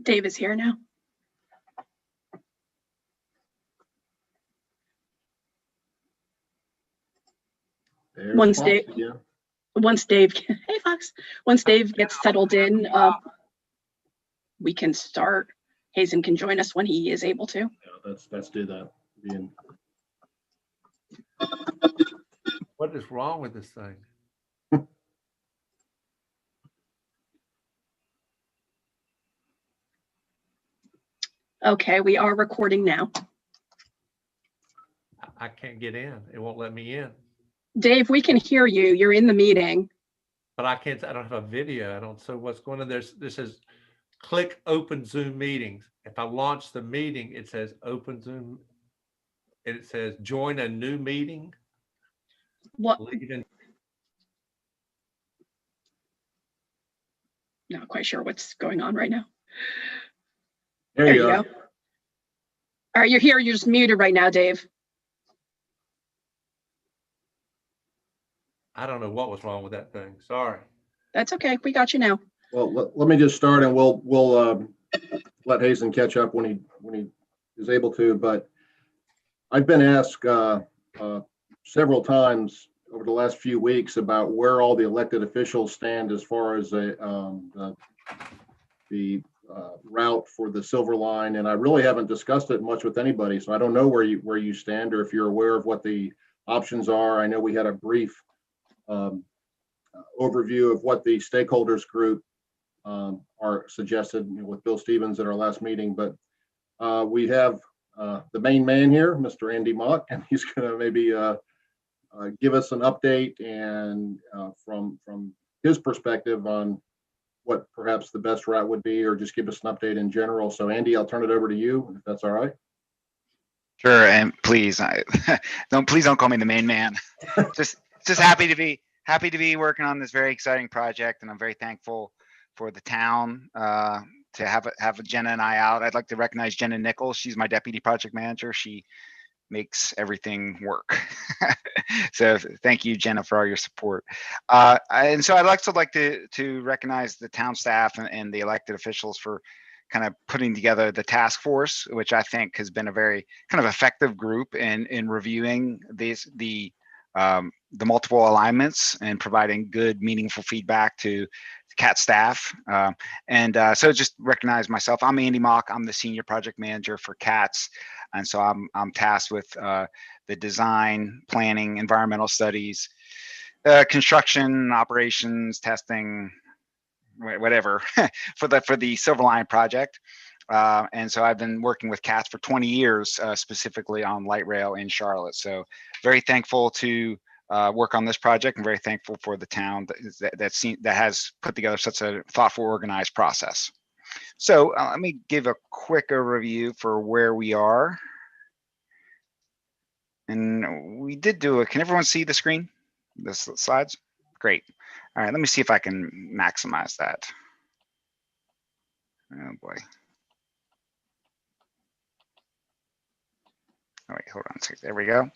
Dave is here now. Once Dave, hey Fox, once Dave gets settled in, we can start. Hazen can join us when he is able to. Yeah, let's do that. What is wrong with this thing? Okay, we are recording now. I can't get in. It won't let me in. Dave, we can hear you. You're in the meeting. But I can't, I don't have a video. I don't, so what's going on there? This says click open Zoom meetings. If I launch the meeting, it says open Zoom. And it says join a new meeting. What? Not quite sure what's going on right now. There you go. All right, you're here. You're just muted right now, Dave. I don't know what was wrong with that thing. Sorry. That's okay. We got you now. Well, let me just start, and we'll let Hazen catch up when he is able to. But I've been asked several times over the last few weeks about where all the elected officials stand as far as the route for the Silver Line, and I really haven't discussed it much with anybody. So I don't know where you stand, or if you're aware of what the options are. I know we had a brief overview of what the stakeholders group are suggested, with Bill Stevens at our last meeting, but we have the main man here, Mr. Andy Mock, and he's going to maybe give us an update and from his perspective on what perhaps the best route would be, or just give us an update in general. So Andy, I'll turn it over to you, if that's all right. Sure, and please don't call me the main man. just happy to be working on this very exciting project, and I'm very thankful for the town to have Jenna and I out. I'd like to recognize Jenna Nichols. She's my deputy project manager. She makes everything work. So thank you, Jenna, for all your support. And so I'd like to recognize the town staff and the elected officials for kind of putting together the task force, which I think has been a very kind of effective group in reviewing the multiple alignments and providing good, meaningful feedback to CAT staff. So just recognize myself. I'm Andy Mock. I'm the senior project manager for CATS. And so I'm tasked with the design, planning, environmental studies, construction, operations, testing, whatever for the Silver Line project. And so I've been working with CATS for 20 years, specifically on light rail in Charlotte. So very thankful to work on this project, and very thankful for the town that has put together such a thoughtful, organized process. So let me give a quick overview for where we are. And we did do can everyone see the screen, the slides? Great. All right, let me see if I can maximize that. Oh boy. Oh wait, hold on a second. There we go.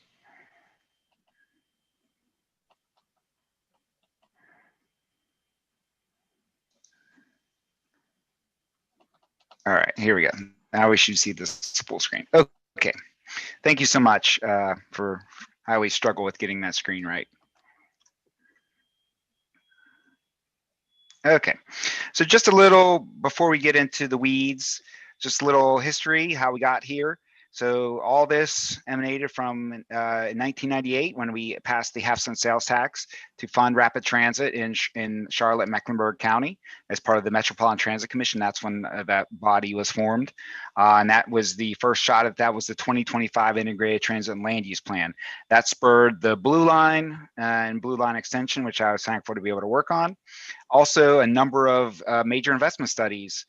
All right, here we go. Now we should see this full screen. Okay, thank you so much for, I always struggle with getting that screen right. Okay, so just a little, before we get into the weeds, just a little history, how we got here. So all this emanated from in 1998, when we passed the half-cent sales tax to fund rapid transit in Charlotte, Mecklenburg County as part of the Metropolitan Transit Commission. That's when that body was formed. And that was the first shot at that was the 2025 Integrated Transit and Land Use Plan. That spurred the Blue Line and Blue Line extension, which I was thankful to be able to work on. Also, a number of major investment studies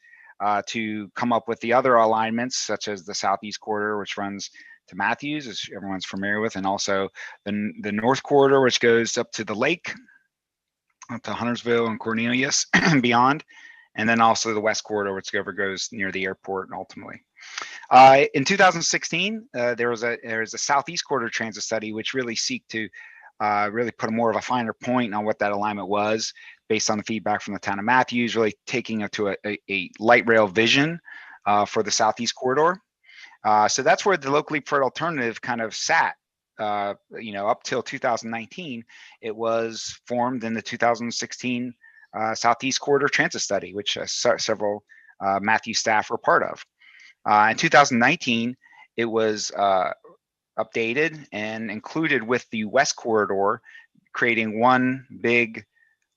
to come up with the other alignments, such as the Southeast Corridor, which runs to Matthews, as everyone's familiar with, and also the North Corridor, which goes up to the lake, up to Huntersville and Cornelius and beyond, and then also the West Corridor, which goes near the airport and ultimately. In 2016, there was a Southeast Corridor transit study, which really seeked to really put more of a finer point on what that alignment was based on the feedback from the town of Matthews, really taking it to a light rail vision for the Southeast Corridor. So that's where the locally preferred alternative kind of sat. Up till 2019, it was formed in the 2016 Southeast Corridor Transit Study, which several Matthews staff were part of. In 2019, it was updated and included with the West Corridor, creating one big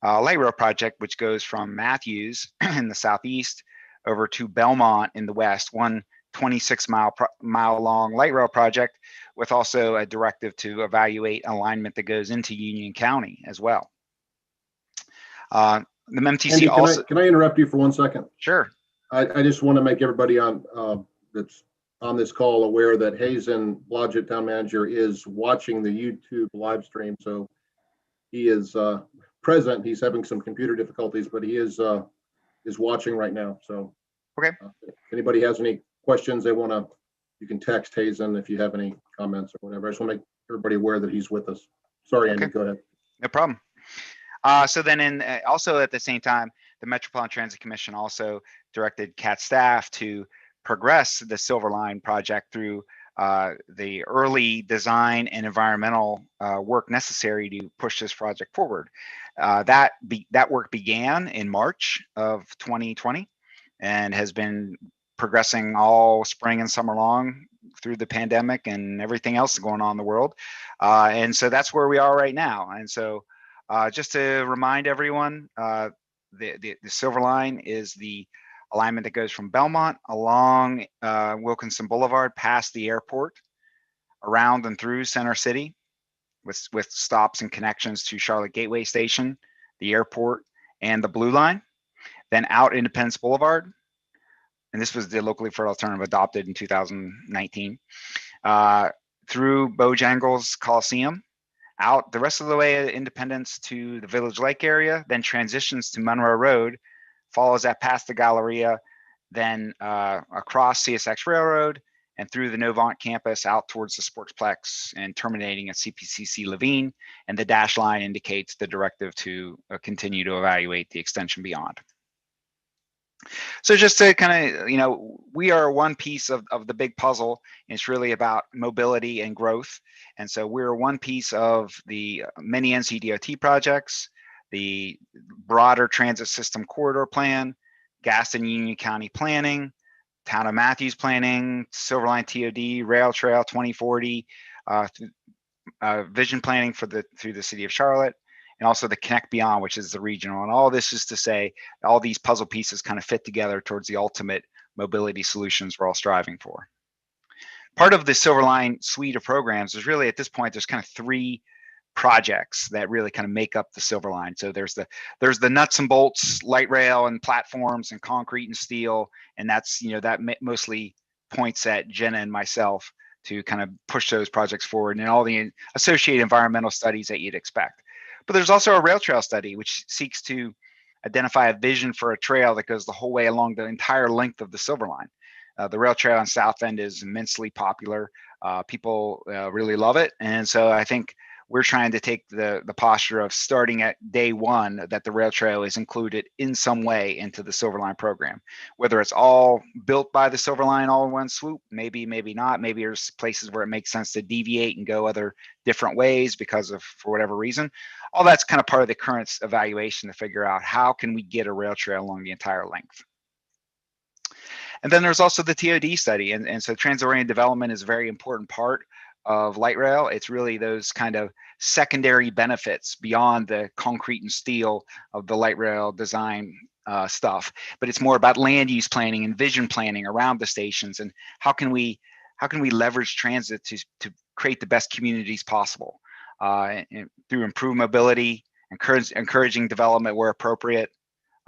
light rail project, which goes from Matthews in the southeast over to Belmont in the west, one 26-mile long light rail project with also a directive to evaluate alignment that goes into Union County as well. The MTC Andy, also— can I interrupt you for 1 second? Sure. I just want to make everybody on that's on this call aware that Hazen Blodgett, town manager, is watching the YouTube live stream. So he is present. He's having some computer difficulties, but he is watching right now. So okay, if anybody has any questions they want to, you can text Hazen if you have any comments or whatever. I just want to make everybody aware that he's with us. Sorry, Andy, go ahead. No problem. So then also at the same time, the Metropolitan Transit Commission also directed CAT staff to progress the Silver Line project through the early design and environmental work necessary to push this project forward. That work began in March of 2020 and has been progressing all spring and summer long through the pandemic and everything else going on in the world. And so that's where we are right now. And so just to remind everyone, the Silver Line is the alignment that goes from Belmont along Wilkinson Boulevard past the airport, around and through Center City, with stops and connections to Charlotte Gateway Station, the airport, and the Blue Line, then out Independence Boulevard. And this was the locally preferred alternative adopted in 2019, through Bojangles Coliseum, out the rest of the way at Independence to the Village Lake area, then transitions to Monroe Road, follows that past the Galleria, then across CSX Railroad and through the Novant campus out towards the Sportsplex and terminating at CPCC Levine. And the dash line indicates the directive to continue to evaluate the extension beyond. So just to kind of, we are one piece of the big puzzle. It's really about mobility and growth. And so we're one piece of the many NCDOT projects, the broader transit system corridor plan, Gaston Union County planning, Town of Matthews planning, Silver Line TOD, Rail Trail 2040, vision planning through the city of Charlotte, and also the Connect Beyond, which is the regional. And all this is to say, all these puzzle pieces kind of fit together towards the ultimate mobility solutions we're all striving for. Part of the Silver Line suite of programs is really, at this point, there's kind of three projects that really kind of make up the Silver Line. So there's the nuts and bolts, light rail and platforms and concrete and steel. And that's, that mostly points at Jenna and myself to kind of push those projects forward and all the associated environmental studies that you'd expect. But there's also a rail trail study, which seeks to identify a vision for a trail that goes the whole way along the entire length of the Silver Line. The rail trail on South End is immensely popular. People really love it. And so I think we're trying to take the posture of starting at day one, that the rail trail is included in some way into the Silver Line program. Whether it's all built by the Silver Line all in one swoop, maybe not. Maybe there's places where it makes sense to deviate and go other different ways for whatever reason. All that's kind of part of the current evaluation to figure out how can we get a rail trail along the entire length. And then there's also the TOD study. And so transit-oriented development is a very important part of light rail. It's really those kind of secondary benefits beyond the concrete and steel of the light rail design stuff, but it's more about land use planning and vision planning around the stations, and how can we leverage transit to create the best communities possible through improved mobility, encouraging development where appropriate,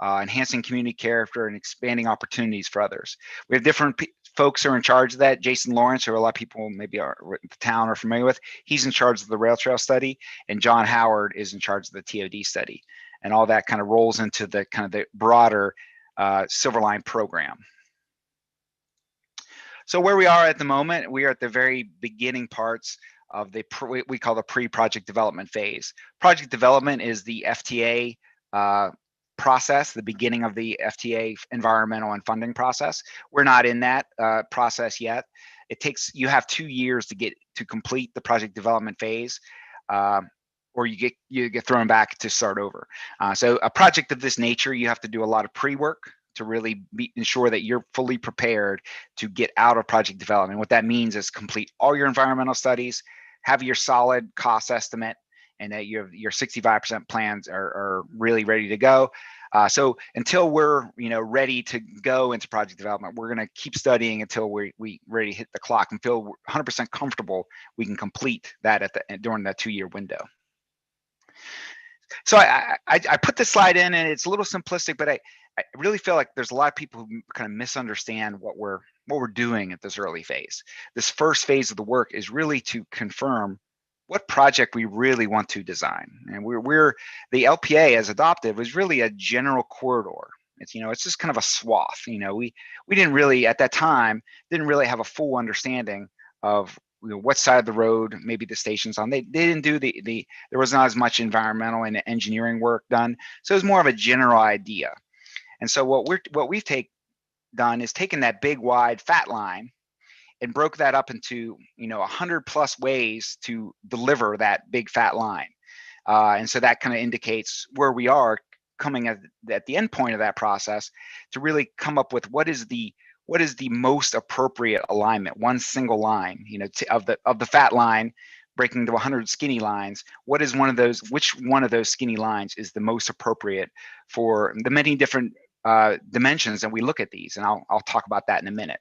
enhancing community character, and expanding opportunities for others. We have different folks who are in charge of that. Jason Lawrence, who a lot of people maybe are in the town are familiar with, he's in charge of the rail trail study, and John Howard is in charge of the TOD study. And all that kind of rolls into the kind of the broader Silver Line program. So where we are at the moment, we are at the very beginning parts we call the pre-project development phase. Project development is the FTA process, the beginning of the FTA environmental and funding process. We're not in that process yet. You have 2 years to complete the project development phase, or you get thrown back to start over. So a project of this nature, you have to do a lot of pre-work to really ensure that you're fully prepared to get out of project development. What that means is complete all your environmental studies, have your solid cost estimate, and that your 65% plans are really ready to go. So until we're ready to go into project development, we're going to keep studying until we ready to hit the clock and feel 100% comfortable we can complete that during that 2-year window. So I put this slide in, and it's a little simplistic, but I really feel like there's a lot of people who kind of misunderstand what we're doing at this early phase. This first phase of the work is really to confirm what project we really want to design. And the LPA as adopted was really a general corridor. It's just kind of a swath. We didn't really, at that time, didn't really have a full understanding of what side of the road maybe the station's on. They didn't do there was not as much environmental and engineering work done. So it was more of a general idea. And so what we've done is taken that big, wide, fat line and broke that up into 100+ ways to deliver that big, fat line. And so that kind of indicates where we are coming at the end point of that process to really come up with what is the most appropriate alignment, one single line, of the fat line breaking to 100 skinny lines. Which one of those skinny lines is the most appropriate for the many different dimensions that we look at these? And I'll talk about that in a minute.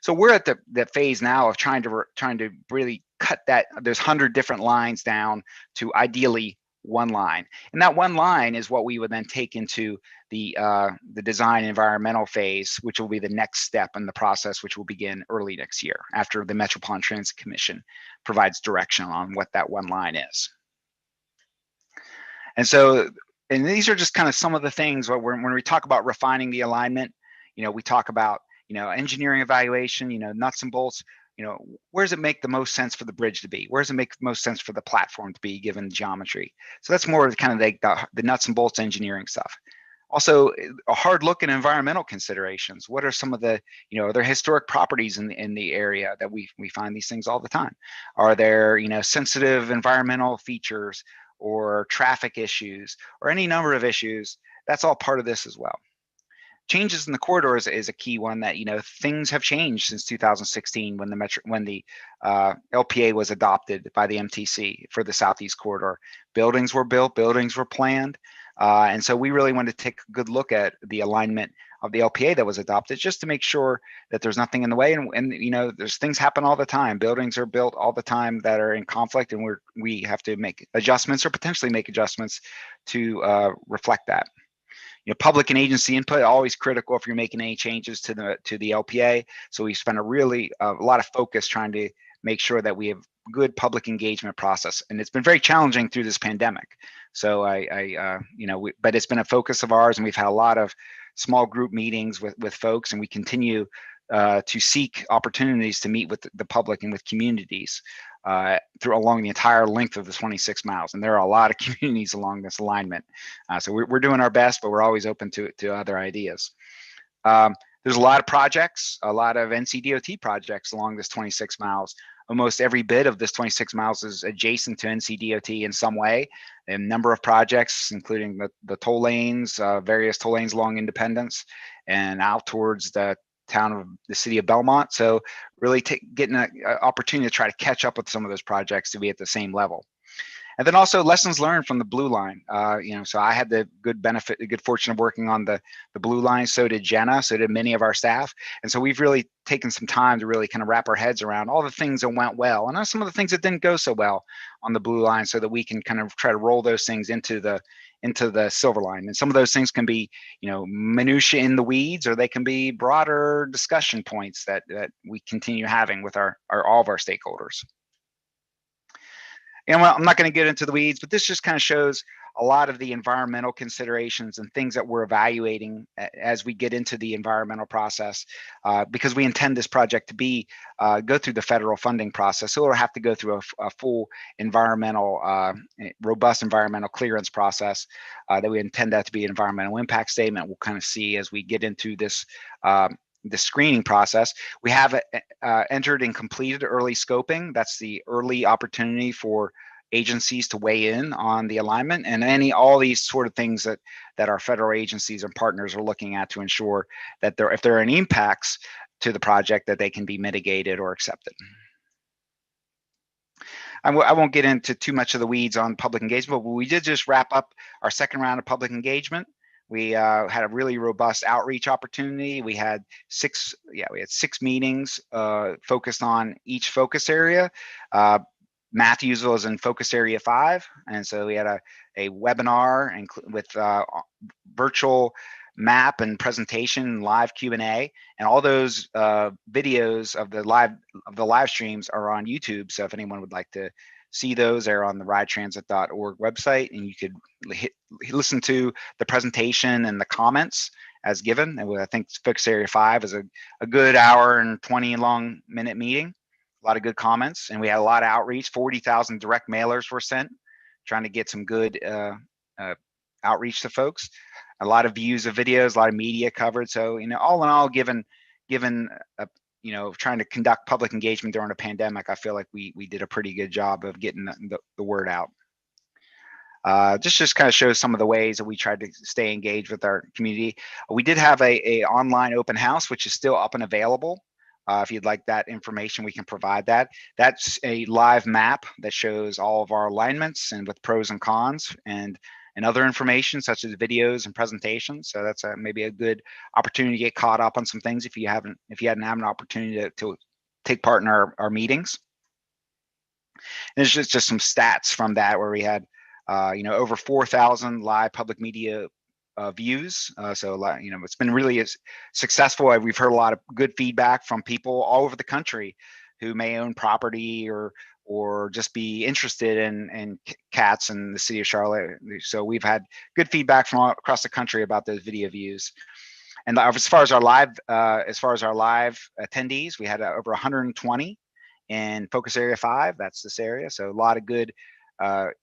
So we're at the phase now of trying to really cut those 100 different lines down to ideally one line. And that one line is what we would then take into the design environmental phase, which will be the next step in the process, which will begin early next year after the Metropolitan Transit Commission provides direction on what that one line is. And these are just kind of some of the things when we talk about refining the alignment. We talk about engineering evaluation, nuts and bolts. Where does it make the most sense for the bridge to be? Where does it make the most sense for the platform to be given the geometry? So that's more of kind of the nuts and bolts engineering stuff. Also, a hard look at environmental considerations. What are some of the, are there historic properties in the area that we find these things all the time? Are there, sensitive environmental features or traffic issues or any number of issues? That's all part of this as well. Changes in the corridors is a key one that, things have changed since 2016 when the LPA was adopted by the MTC for the Southeast Corridor. Buildings were built, buildings were planned. And so we really wanted to take a good look at the alignment of the LPA that was adopted just to make sure that there's nothing in the way. And there's things happen all the time. Buildings are built all the time that are in conflict, and we have to make adjustments or potentially make adjustments to reflect that. Public and agency input always critical if you're making any changes to the LPA. So we spent a lot of focus trying to make sure that we have good public engagement process, and it's been very challenging through this pandemic. So but it's been a focus of ours, and we've had a lot of small group meetings with folks, and we continue to seek opportunities to meet with the public and with communities along the entire length of the 26 miles. And there are a lot of communities along this alignment. So we're doing our best, but we're always open to other ideas. There's a lot of projects, a lot of NCDOT projects along this 26 miles. Almost every bit of this 26 miles is adjacent to NCDOT in some way. A number of projects, including the toll lanes, various toll lanes along Independence and out towards the city of Belmont. So really getting an opportunity to try to catch up with some of those projects to be at the same level. And then also lessons learned from the Blue Line. So I had the good fortune of working on the Blue Line. So did Jenna. So did many of our staff. And so we've really taken some time to really kind of wrap our heads around all the things that went well and some of the things that didn't go so well on the Blue Line, so that we can kind of try to roll those things into the Silver Line. And some of those things can be, minutia in the weeds, or they can be broader discussion points that we continue having with all of our stakeholders. And I'm not going to get into the weeds, but this just kind of shows a lot of the environmental considerations and things that we're evaluating as we get into the environmental process, because we intend this project to be go through the federal funding process. So it'll have to go through a full environmental, robust environmental clearance process that we intend that to be an environmental impact statement. We'll kind of see as we get into this the screening process. We have entered and completed early scoping. That's the early opportunity for agencies to weigh in on the alignment and all these sort of things that our federal agencies and partners are looking at to ensure that if there are any impacts to the project, that they can be mitigated or accepted. I won't get into too much of the weeds on public engagement, but we did just wrap up our second round of public engagement. We had a really robust outreach opportunity. We had six meetings focused on each focus area. Matthews was in focus area 5, and so we had a webinar with virtual map and presentation, live Q&A, and all those videos of the live streams are on YouTube. So if anyone would like to see those, they're on the ridetransit.org website, and you could listen to the presentation and the comments as given. And I think focus area 5 is a good hour and 20 minute meeting. A lot of good comments, and we had a lot of outreach. 40,000 direct mailers were sent, trying to get some good outreach to folks. A lot of views of videos, a lot of media covered. So, all in all, given trying to conduct public engagement during a pandemic, I feel like we did a pretty good job of getting the word out. Just kind of shows some of the ways that we tried to stay engaged with our community. We did have a online open house, which is still up and available. If you'd like that information, we can provide that. That's a live map that shows all of our alignments and with pros and cons and other information such as videos and presentations. So that's maybe a good opportunity to get caught up on some things if you hadn't had an opportunity to take part in our meetings. And there's just some stats from that where we had over 4,000 live public media views. So it's been really successful. We've heard a lot of good feedback from people all over the country who may own property or just be interested in cats in the city of Charlotte. So we've had good feedback from all across the country about those video views. And as far as our live attendees, we had over 120 in focus area 5. That's this area. So a lot of good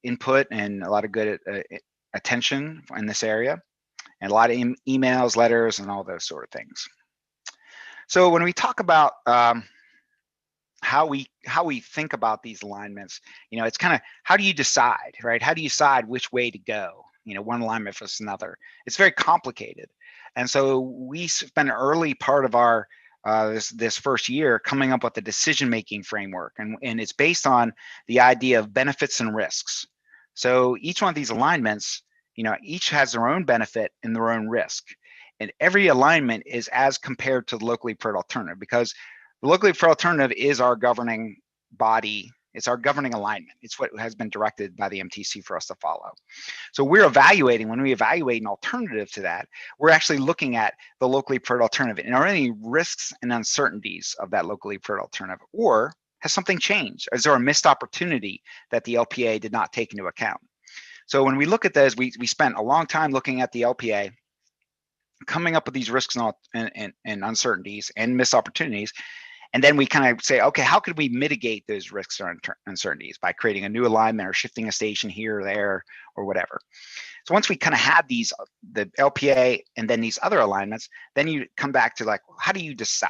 input and a lot of good attention in this area, and a lot of emails, letters, and all those sort of things. So when we talk about how we think about these alignments, it's kind of, how do you decide, right? How do you decide which way to go? One alignment versus another. It's very complicated, and so we spent an early part of our this first year coming up with a decision-making framework, and it's based on the idea of benefits and risks. So each one of these alignments, each has their own benefit and their own risk, and every alignment is as compared to the locally preferred alternative, because the locally preferred alternative is our governing body. It's our governing alignment. It's what has been directed by the MTC for us to follow. So when we evaluate an alternative to that, we're actually looking at the locally preferred alternative and are there any risks and uncertainties of that locally preferred alternative, or has something changed? Is there a missed opportunity that the LPA did not take into account? So when we look at those, we spent a long time looking at the LPA, coming up with these risks and uncertainties and missed opportunities. And then we kind of say, okay, how could we mitigate those risks or uncertainties by creating a new alignment or shifting a station here or there or whatever? So once we kind of had the LPA and then these other alignments, then you come back to like, how do you decide?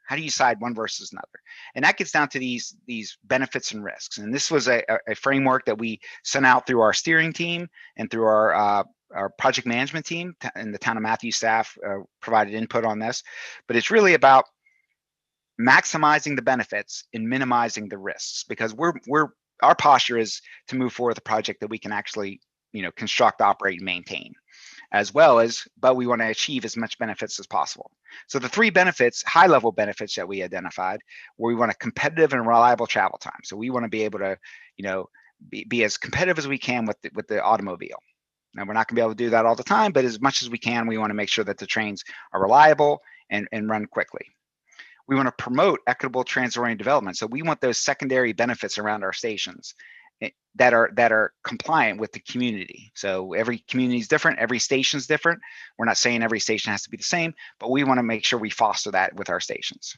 How do you decide one versus another? And that gets down to these benefits and risks. And this was a framework that we sent out through our steering team and through our project management team, and the town of Matthews staff provided input on this. But it's really about maximizing the benefits and minimizing the risks, because our posture is to move forward with a project that we can actually construct, operate, and maintain, but we want to achieve as much benefits as possible. So the 3 benefits, high level benefits that we identified, where we want a competitive and reliable travel time. So we want to be able to be as competitive as we can with the automobile. Now, we're not going to be able to do that all the time, but as much as we can, we want to make sure that the trains are reliable and run quickly. We want to promote equitable transit-oriented development. So we want those secondary benefits around our stations that are compliant with the community. So every community is different, every station is different. We're not saying every station has to be the same, but we want to make sure we foster that with our stations.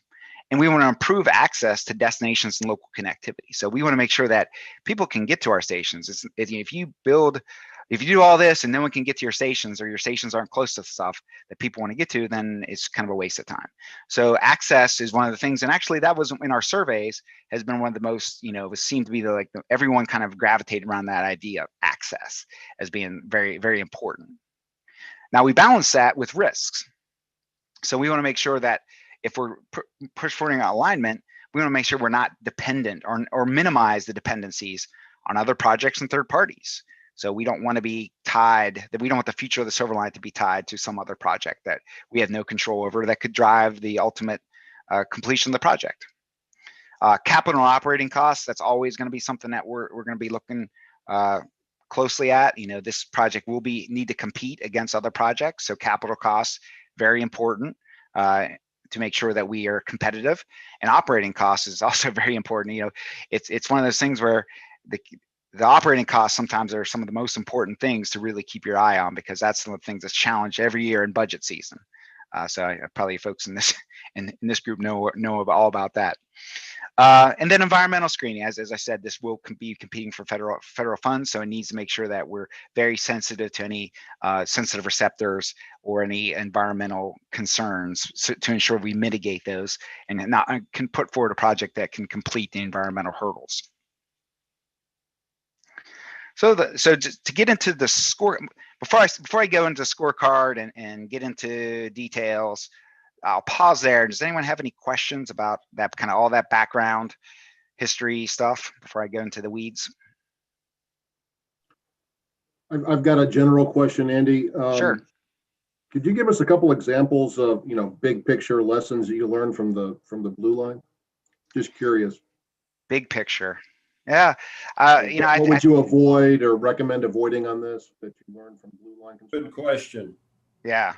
And we want to improve access to destinations and local connectivity. So we want to make sure that people can get to our stations. If you do all this and no one can get to your stations, or your stations aren't close to the stuff that people want to get to, then it's kind of a waste of time. So access is one of the things, and actually that was in our surveys, has been one of the most, it seemed to be everyone kind of gravitated around that idea of access as being very, very important. Now we balance that with risks. So we want to make sure that if we're pushing alignment, we want to make sure we're not dependent or minimize the dependencies on other projects and third parties. So we don't want to be tied, that we don't want the future of the Silver Line to be tied to some other project that we have no control over that could drive the ultimate completion of the project. Capital and operating costs, that's always going to be something that we're going to be looking closely at. This project will need to compete against other projects. So capital costs, very important to make sure that we are competitive. And operating costs is also very important. It's one of those things where the operating costs sometimes are some of the most important things to really keep your eye on, because that's some of the things that's challenged every year in budget season. So probably folks in this group know all about that. And then environmental screening, as I said, this will be competing for federal funds, so it needs to make sure that we're very sensitive to any sensitive receptors or any environmental concerns, to ensure we mitigate those and can put forward a project that can complete the environmental hurdles. So to get into the score, before I go into the scorecard and get into details, I'll pause there. Does anyone have any questions about that, kind of all that background history stuff, before I go into the weeds? I've got a general question, Andy. Sure. Could you give us a couple examples of, big picture lessons that you learned from the Blue Line? Just curious. Big picture. Yeah. What would you avoid or recommend avoiding on this that you learned from Blue Line? Good question. Yeah.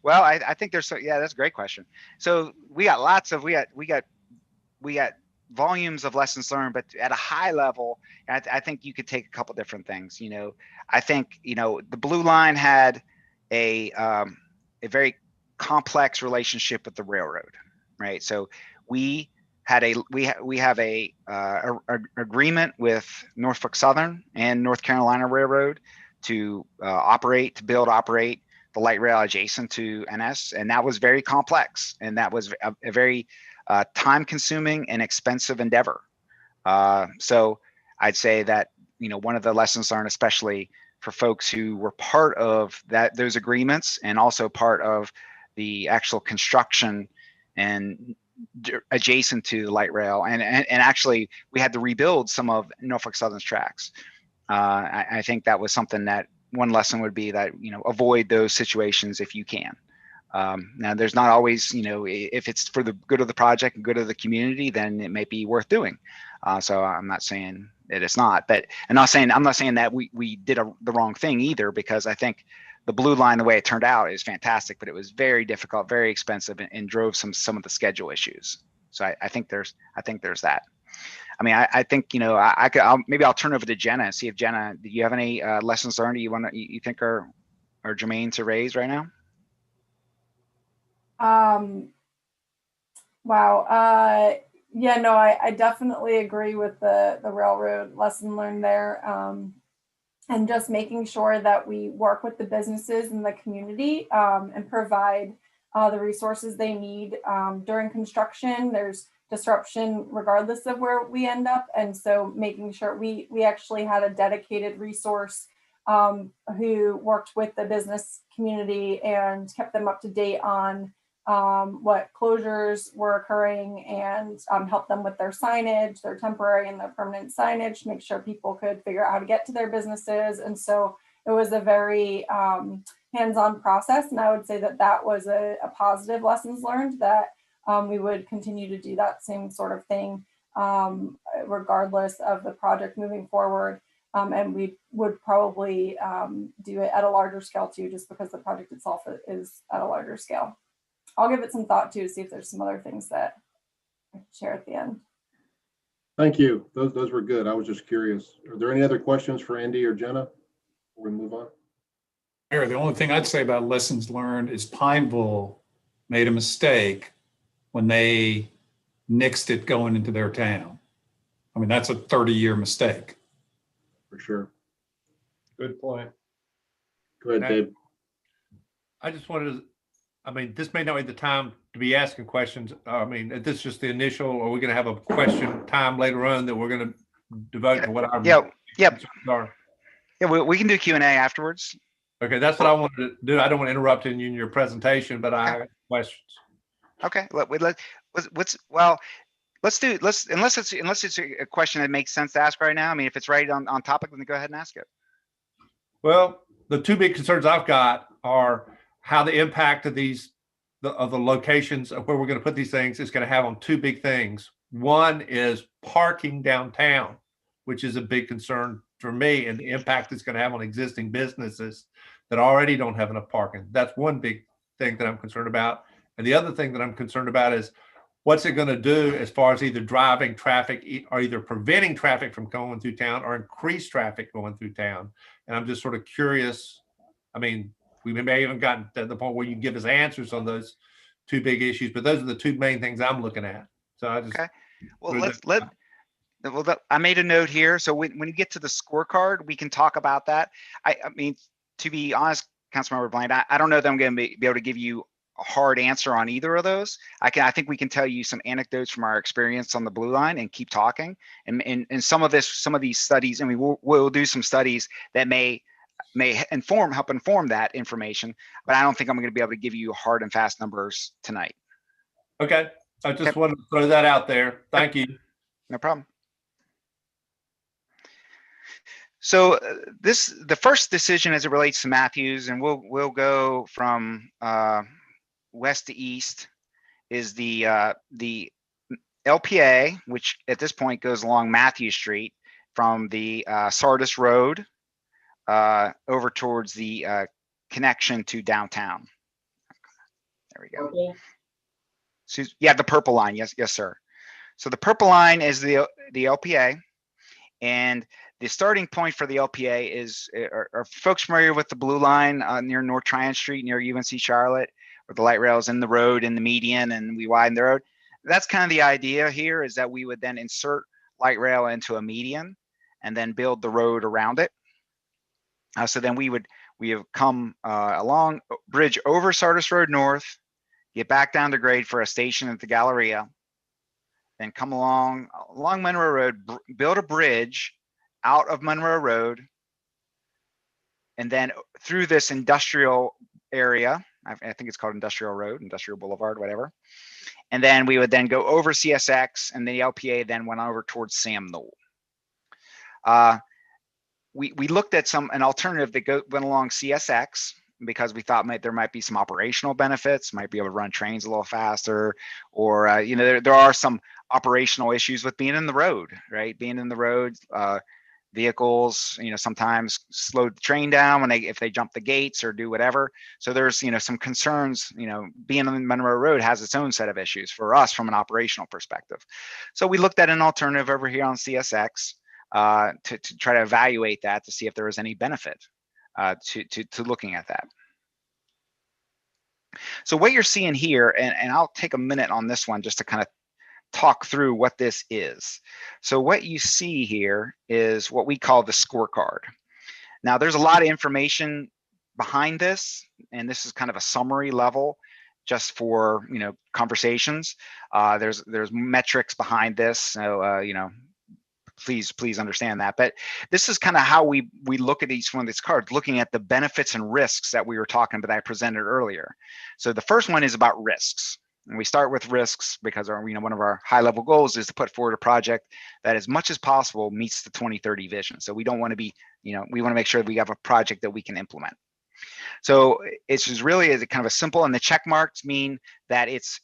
Well, I think that's a great question. So we got volumes of lessons learned, but at a high level, I think you could take a couple different things. I think, the Blue Line had a very complex relationship with the railroad, right? So we have a agreement with Norfolk Southern and North Carolina Railroad to build, operate the light rail adjacent to NS, and that was very complex, and that was a very time-consuming and expensive endeavor. So I'd say that one of the lessons learned, especially for folks who were part of those agreements and also part of the actual construction and adjacent to the light rail, and actually we had to rebuild some of Norfolk Southern's tracks. I think that was something that one lesson would be that, avoid those situations if you can. Now there's not always, if it's for the good of the project and good of the community, then it may be worth doing. So I'm not saying that it's not, but I'm not saying that we did the wrong thing either, because I think the Blue Line, the way it turned out, is fantastic, but it was very difficult, very expensive, and drove some of the schedule issues. So I think there's that. I mean, I think, maybe I'll turn over to Jenna and see if Jenna, do you have any lessons learned you think are germane to raise right now? Wow. Yeah, no, I definitely agree with the railroad lesson learned there. And just making sure that we work with the businesses in the community and provide the resources they need during construction. There's disruption regardless of where we end up. And so making sure we actually had a dedicated resource who worked with the business community and kept them up to date on what closures were occurring, and help them with their signage, their temporary and their permanent signage, make sure people could figure out how to get to their businesses. And so it was a very hands-on process. And I would say that was a positive lessons learned, that we would continue to do that same sort of thing regardless of the project moving forward. And we would probably do it at a larger scale too, just because the project itself is at a larger scale. I'll give it some thought too, to see if there's some other things that I can share at the end. Thank you. Those were good. I was just curious. Are there any other questions for Andy or Jenna before we move on? Mayor, the only thing I'd say about lessons learned is Pineville made a mistake when they nixed it going into their town. I mean, that's a 30-year mistake. For sure. Good point. Go ahead, Dave. I just wanted to, I mean, this may not be the time to be asking questions. I mean, this is just the initial, or we're going to have a question time later on that we're going to devote to what our concerns are. Yeah, we can do Q&A afterwards. Okay, that's what I wanted to do. I don't want to interrupt in your presentation, but I have questions. Okay, unless it's a question that makes sense to ask right now. I mean, if it's right on topic, then go ahead and ask it. Well, the two big concerns I've got are how the impact of the locations of where we're going to put these things is going to have on two big things. One is parking downtown, which is a big concern for me, and the impact it's going to have on existing businesses that already don't have enough parking. That's one big thing that I'm concerned about. And the other thing that I'm concerned about is what's it going to do as far as either driving traffic or either preventing traffic from going through town or increase traffic going through town. And I'm just sort of curious. I mean, we may have even gotten to the point where you can give us answers on those two big issues, but those are the two main things I'm looking at. So I just, okay. Well, I made a note here. So when you get to the scorecard, we can talk about that. I mean, to be honest, Councilmember Bland, I don't know that I'm going to be able to give you a hard answer on either of those. I think we can tell you some anecdotes from our experience on the Blue Line and keep talking. And some of these studies, and we'll do some studies that may help inform that information, but I don't think I'm going to be able to give you hard and fast numbers tonight. okay. I just wanted to throw that out there. Thank you. No problem. So the first decision as it relates to Matthews, and we'll go from west to east, is the LPA, which at this point goes along Matthews Street from the Sardis Road over towards the connection to downtown. There we go. Okay. So, yeah, the purple line. Yes, sir. So the purple line is the LPA, and the starting point for the LPA is, are folks familiar with the blue line near North Tryon Street, near UNC Charlotte, where the light rail is in the road, in the median, and we widen the road? That's kind of the idea here, is that we would then insert light rail into a median and then build the road around it. So then we have come along bridge over Sardis Road North, get back down to grade for a station at the Galleria, then come along Monroe Road, build a bridge out of Monroe Road, and then through this industrial area. I think it's called Industrial Road, Industrial Boulevard, whatever. And then we would then go over CSX, and the LPA then went over towards Sam Knoll. We looked at an alternative that went along CSX, because we thought there might be some operational benefits, might be able to run trains a little faster, or there are some operational issues with being in the road, right? Being in the road, vehicles, sometimes slow the train down if they jump the gates or do whatever. So there's, some concerns, being on Monroe Road has its own set of issues for us from an operational perspective. So we looked at an alternative over here on CSX to try to evaluate that, to see if there was any benefit to looking at that. So what you're seeing here, and I'll take a minute on this one just to kind of talk through what this is. So what you see here is what we call the scorecard. Now there's a lot of information behind this, and this is kind of a summary level just for conversations. There's metrics behind this, so please understand that. But this is kind of how we look at each one of these cards, looking at the benefits and risks that we were talking about, that I presented earlier. So the first one is about risks. And we start with risks because one of our high level goals is to put forward a project that as much as possible meets the 2030 vision. So we don't want to be, we want to make sure that we have a project that we can implement. So it's just really is kind of a simple, and the check marks mean that it's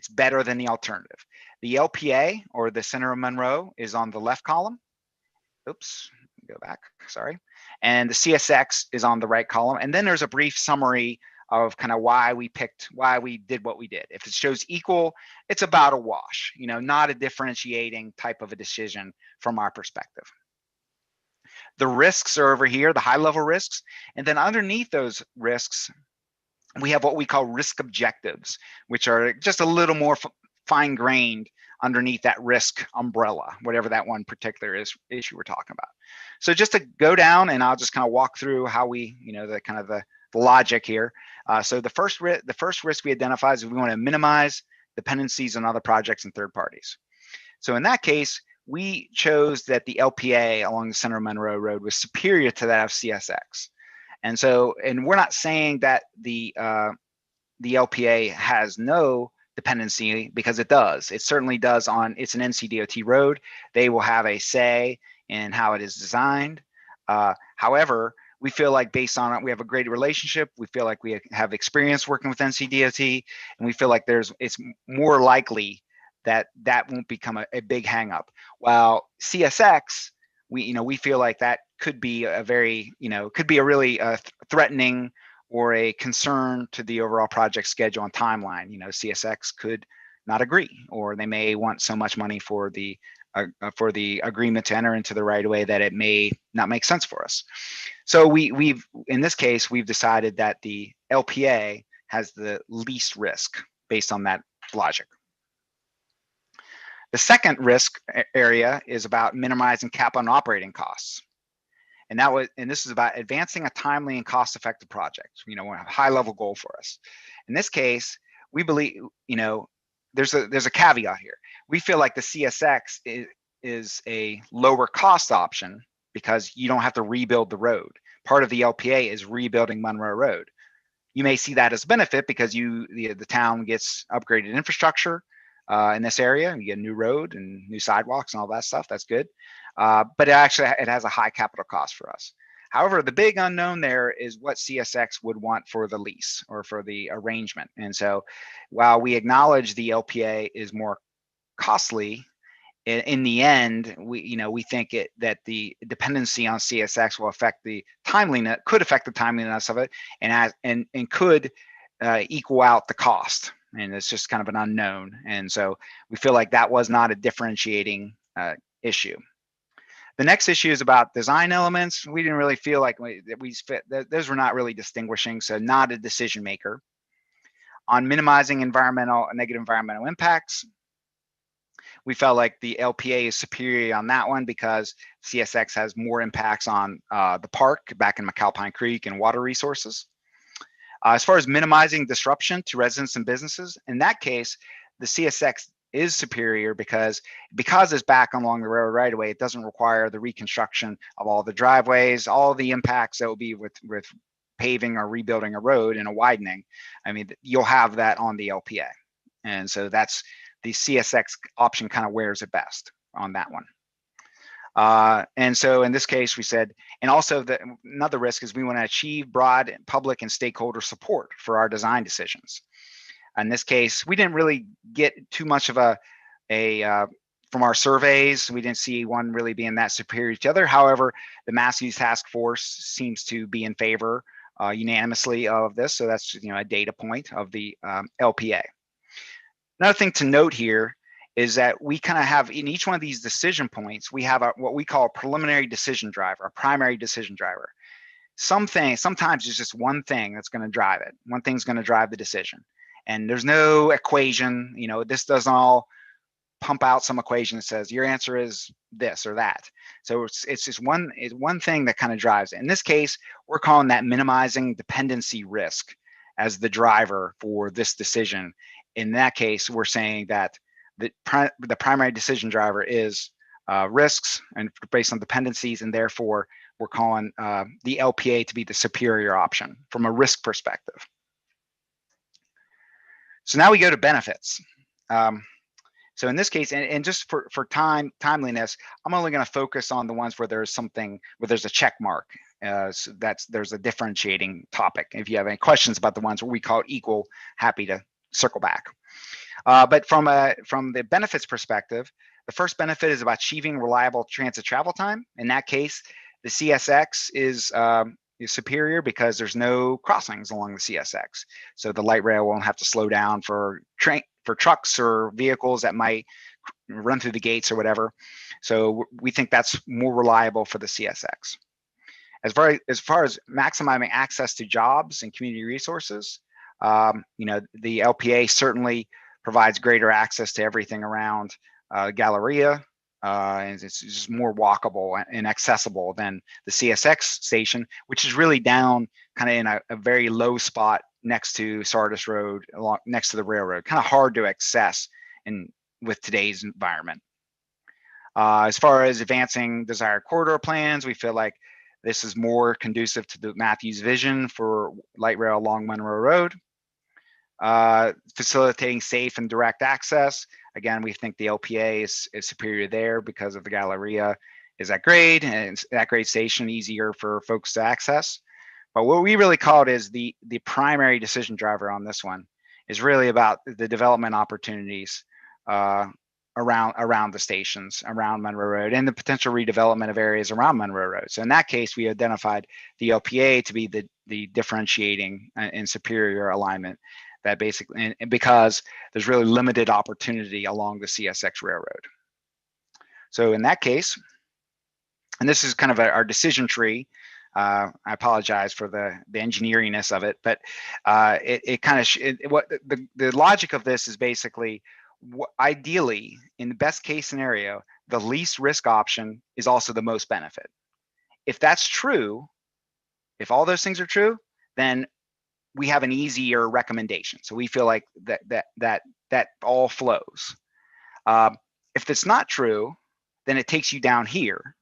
better than the alternative. The LPA, or the center of Monroe, is on the left column. Oops, go back, sorry. And the CSX is on the right column. And then there's a brief summary of kind of why we did what we did. If it shows equal, it's about a wash, you know, not a differentiating type of a decision from our perspective. The risks are over here, the high level risks. And then underneath those risks, we have what we call risk objectives, which are just a little more fine grained underneath that risk umbrella, whatever that one particular issue we're talking about. So just to go down, and I'll just kind of walk through how we, you know, the kind of the logic here. So the first risk we identify is we want to minimize dependencies on other projects and third parties. So in that case, we chose that the LPA along the center of Monroe Road was superior to that of CSX. And so, and we're not saying that the LPA has no dependency, because it does. It certainly does. It's an NCDOT road. They will have a say in how it is designed. However, we feel like based on it, we have a great relationship. We feel like we have experience working with NCDOT, and we feel like it's more likely that won't become a big hangup. While CSX, we feel like that could be a very, could be a really threatening or a concern to the overall project schedule and timeline. CSX could not agree, or they may want so much money for the agreement to enter into the right of way that it may not make sense for us. So in this case, we've decided that the LPA has the least risk based on that logic. The second risk area is about minimizing capital and operating costs. And this is about advancing a timely and cost-effective project, a high-level goal for us. In this case, we believe, there's a caveat here. We feel like the CSX is a lower cost option because you don't have to rebuild the road. Part of the LPA is rebuilding Monroe Road. You may see that as a benefit because the town gets upgraded infrastructure in this area. You get a new road and new sidewalks and all that stuff. That's good. But it has a high capital cost for us. However, the big unknown there is what CSX would want for the lease or for the arrangement. And so while we acknowledge the LPA is more costly, in the end, we think that the dependency on CSX will affect the timeliness, could affect the timeliness of it, and could equal out the cost. And it's just kind of an unknown. And so we feel like that was not a differentiating issue. The next issue is about design elements. We didn't really feel like we fit, those were not really distinguishing, so not a decision maker. On minimizing negative environmental impacts, we felt like the LPA is superior on that one because CSX has more impacts on the park back in McAlpine Creek and water resources. As far as minimizing disruption to residents and businesses, in that case, the CSX is superior because it's back along the railroad right away. It doesn't require the reconstruction of all the driveways, all the impacts that will be with paving or rebuilding a road and a widening. I mean, you'll have that on the LPA. And so that's the CSX option kind of wears it best on that one. And so in this case, we said, and also another risk is we want to achieve broad public and stakeholder support for our design decisions. In this case, we didn't really get too much of from our surveys, we didn't see one really being that superior to the other. However, the Mass Use Task Force seems to be in favor unanimously of this. So that's a data point of the LPA. Another thing to note here is that we kind of have in each one of these decision points, we have what we call a preliminary decision driver, a primary decision driver. Sometimes it's just one thing that's going to drive it. One thing's going to drive the decision. And there's no equation, this doesn't all pump out some equation that says your answer is this or that. So it's just one thing that kind of drives it. In this case, we're calling that minimizing dependency risk as the driver for this decision. In that case, we're saying that the primary decision driver is risks and based on dependencies, and therefore we're calling the LPA to be the superior option from a risk perspective. So now we go to benefits. So in this case, and just for timeliness, I'm only going to focus on the ones where there's a check mark. So there's a differentiating topic. If you have any questions about the ones where we call it equal, happy to circle back. But from the benefits perspective, the first benefit is about achieving reliable transit travel time. In that case, the CSX is superior because there's no crossings along the CSX. So the light rail won't have to slow down for trucks or vehicles that might run through the gates or whatever. So we think that's more reliable for the CSX. As far as maximizing access to jobs and community resources, the LPA certainly provides greater access to everything around Galleria, and it's just more walkable and accessible than the CSX station, which is really down kind of in a very low spot next to Sardis Road, next to the railroad, kind of hard to access with today's environment. As far as advancing desired corridor plans, we feel like this is more conducive to the Matthews vision for light rail along Monroe Road. Facilitating safe and direct access. Again, we think the LPA is superior there because of the Galleria is at grade, and that grade station easier for folks to access. But what we really call it is the primary decision driver on this one is really about the development opportunities around the stations, around Monroe Road, and the potential redevelopment of areas around Monroe Road. So in that case, we identified the LPA to be the differentiating and superior alignment, that basically, and because there's really limited opportunity along the CSX railroad. So in that case, and this is kind of our decision tree. I apologize for the engineeriness of it, but it kind of what the logic of this is basically, ideally, in the best case scenario, the least risk option is also the most benefit. If that's true, if all those things are true, then we have an easier recommendation. So we feel like that all flows. If that's not true, then it takes you down here,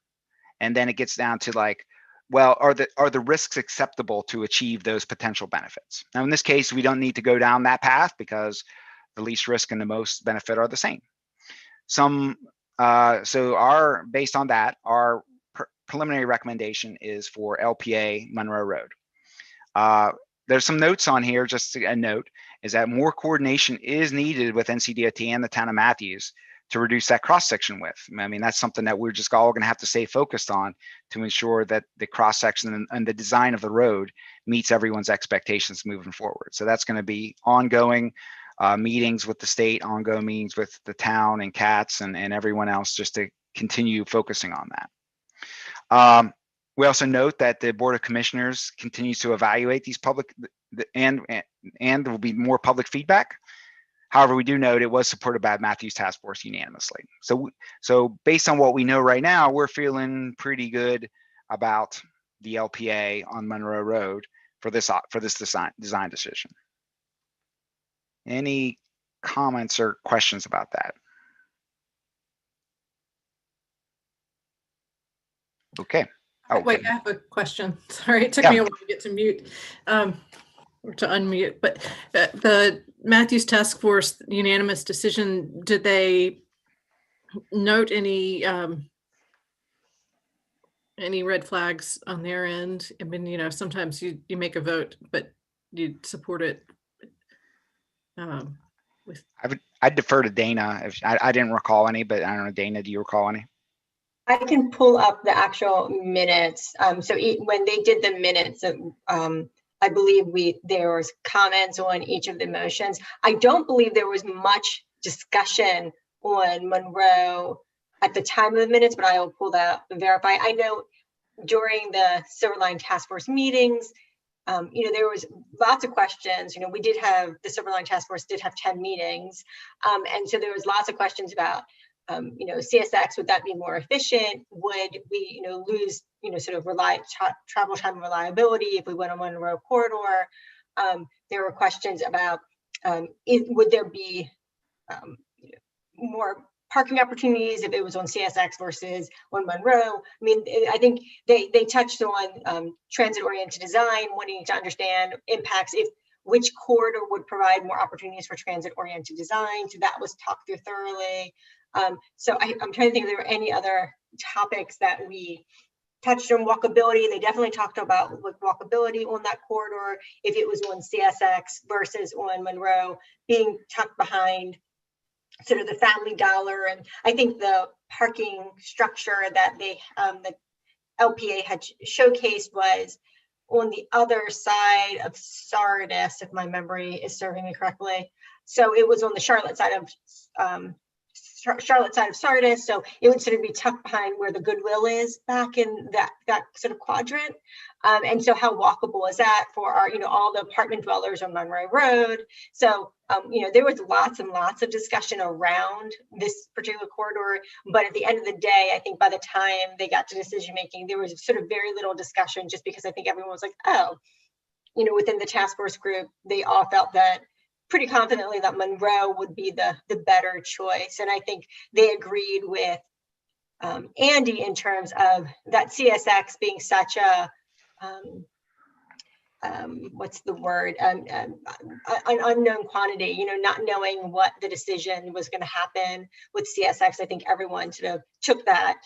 and then it gets down to like, well, are the risks acceptable to achieve those potential benefits? Now, in this case, we don't need to go down that path because the least risk and the most benefit are the same. So based on that, our preliminary recommendation is for LPA Monroe Road. There's some notes on here. Just a note is that more coordination is needed with NCDOT and the town of Matthews to reduce that cross-section width. I mean, that's something that we're just all going to have to stay focused on to ensure that the cross-section and the design of the road meets everyone's expectations moving forward. So that's going to be ongoing meetings with the state, ongoing meetings with the town and CATS and everyone else, just to continue focusing on that. We also note that the Board of Commissioners continues to evaluate these and there will be more public feedback. However, we do note it was supported by Matthews Task Force unanimously. So based on what we know right now, we're feeling pretty good about the LPA on Monroe Road for this design decision. Any comments or questions about that? Okay. Oh, wait, I have a question. Sorry, it took me a while to get to mute or to unmute, but the Matthews Task Force unanimous decision, did they note any red flags on their end? I mean, sometimes you make a vote, but you support it with. I'd defer to Dana. If I didn't recall any, but I don't know, Dana, do you recall any? I can pull up the actual minutes. So when they did the minutes, I believe there was comments on each of the motions. I don't believe there was much discussion on Monroe at the time of the minutes, but I will pull that up and verify. I know during the Silver Line Task Force meetings, there was lots of questions. We did have, the Silver Line Task Force did have 10 meetings. And so there was lots of questions about, CSX, would that be more efficient? Would we, lose, sort of travel time reliability if we went on Monroe corridor? There were questions about, would there be more parking opportunities if it was on CSX versus on Monroe? I mean, I think they touched on transit-oriented design, wanting to understand impacts which corridor would provide more opportunities for transit-oriented design. So that was talked through thoroughly. So I'm trying to think if there were any other topics that we touched on. Walkability, they definitely talked about walkability on that corridor, if it was on CSX versus on Monroe, being tucked behind sort of the Family Dollar. And I think the parking structure that the LPA had showcased was on the other side of Sardis, if my memory is serving me correctly. So it was on the Charlotte side of Sardis. So it would sort of be tucked behind where the Goodwill is back in that sort of quadrant. And so how walkable is that for our, all the apartment dwellers on Monroe Road? So, there was lots and lots of discussion around this particular corridor, but at the end of the day, I think by the time they got to decision making, there was sort of very little discussion, just because I think everyone was like, oh, within the task force group, they all felt that pretty confidently that Monroe would be the better choice. And I think they agreed with Andy in terms of that CSX being such a what's the word, an unknown quantity, not knowing what the decision was going to happen with CSX. I think everyone sort of took that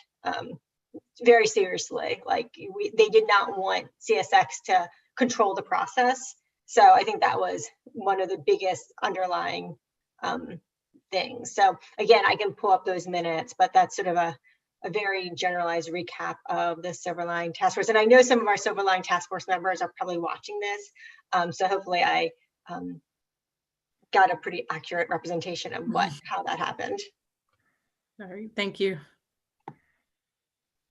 very seriously. Like they did not want CSX to control the process. So I think that was one of the biggest underlying things. So again, I can pull up those minutes, but that's sort of a very generalized recap of the Silver Line Task Force. And I know some of our Silver Line Task Force members are probably watching this. So hopefully I got a pretty accurate representation of how that happened. All right, thank you.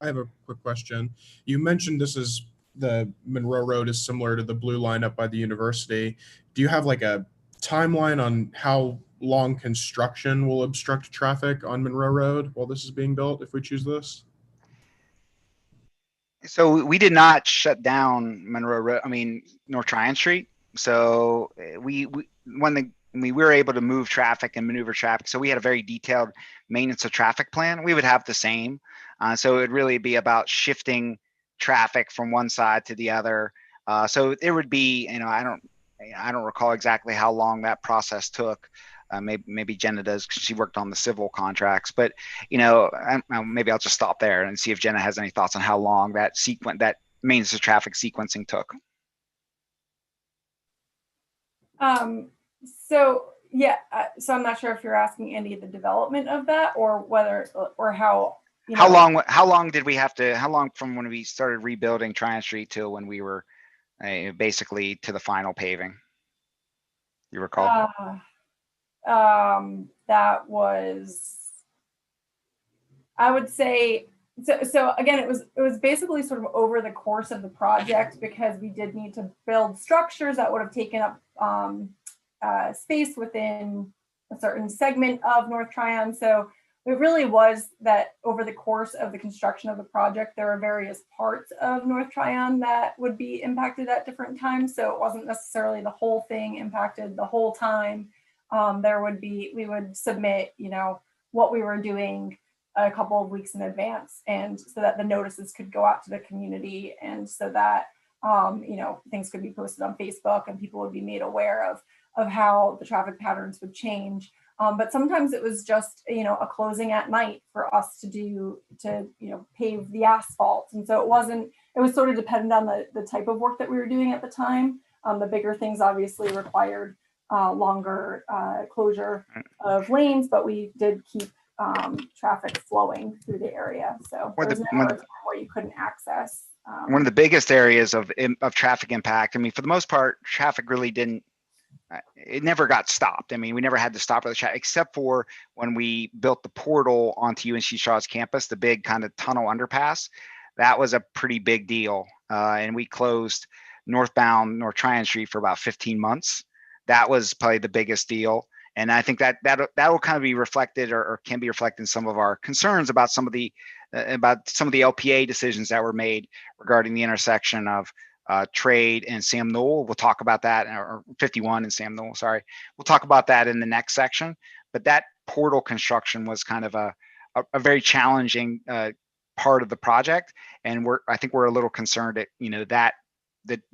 I have a quick question. You mentioned the Monroe Road is similar to the blue line up by the university. Do you have like a timeline on how long construction will obstruct traffic on Monroe Road while this is being built if we choose this? So we did not shut down Monroe Road, North Tryon Street. So we were able to move traffic and maneuver traffic. So we had a very detailed maintenance of traffic plan. We would have the same. So it would really be about shifting traffic from one side to the other. So it would be, I don't recall exactly how long that process took. Maybe Jenna does, because she worked on the civil contracts. But maybe I'll just stop there and see if Jenna has any thoughts on how long that maintenance of traffic sequencing took. So I'm not sure if you're asking Andy the development of that or how. How long did we have to? How long from when we started rebuilding Tryon Street to when we were basically to the final paving? You recall? That was, I would say, so again, it was basically sort of over the course of the project, because we did need to build structures that would have taken up space within a certain segment of North Tryon. So it really was that over the course of the construction of the project, there are various parts of North Tryon that would be impacted at different times. So it wasn't necessarily the whole thing impacted the whole time. We would submit, what we were doing a couple of weeks in advance, and so that the notices could go out to the community, and so that, things could be posted on Facebook and people would be made aware of how the traffic patterns would change. But sometimes it was just, a closing at night for us to pave the asphalt. And so it was sort of dependent on the type of work that we were doing at the time. The bigger things obviously required longer closure of lanes, but we did keep traffic flowing through the area. So there was never a time where you couldn't access. One of the biggest areas of traffic impact, for the most part, traffic really it never got stopped. We never had to stop the traffic, except for when we built the portal onto UNC Charlotte's campus, the big kind of tunnel underpass. That was a pretty big deal. And we closed northbound North Tryon Street for about 15 months. That was probably the biggest deal. And I think that will kind of be reflected or can be reflected in some of our concerns about some of the LPA decisions that were made regarding the intersection of Trade and Sam Newell. We'll talk about that, or 51 and Sam Newell, sorry. We'll talk about that in the next section. But that portal construction was kind of a very challenging part of the project. And I think we're a little concerned that,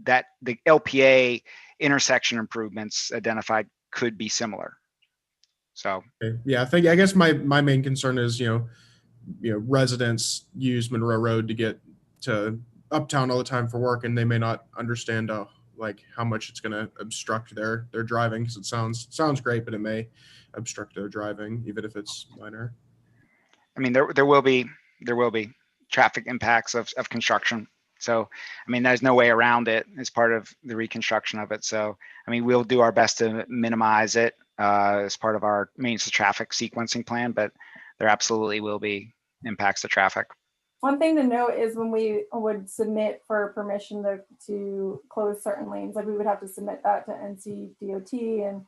that the LPA intersection improvements identified could be similar. So okay. Yeah, I guess my main concern is residents use Monroe Road to get to uptown all the time for work, and they may not understand like how much it's going to obstruct their driving, because it sounds great, but it may obstruct their driving even if it's minor. There will be traffic impacts of construction. So, I mean, there's no way around it as part of the reconstruction of it. So, I mean, we'll do our best to minimize it as part of our maintenance of traffic sequencing plan, but there absolutely will be impacts to traffic. One thing to note is when we would submit for permission to close certain lanes, like we would have to submit that to NCDOT and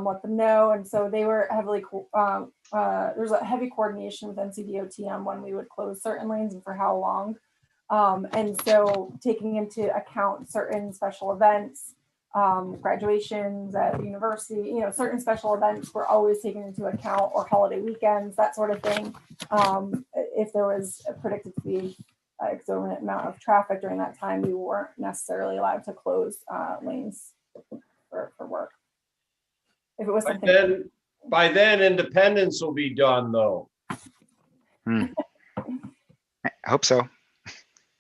let them know. And so they were heavily, there's a heavy coordination with NCDOT on when we would close certain lanes and for how long. And so taking into account certain special events, graduations at university, certain special events were always taken into account, or holiday weekends, that sort of thing. If there was predicted to be an exorbitant amount of traffic during that time, we weren't necessarily allowed to close lanes for work. If it was something. By then, Independence will be done, though. I hope so.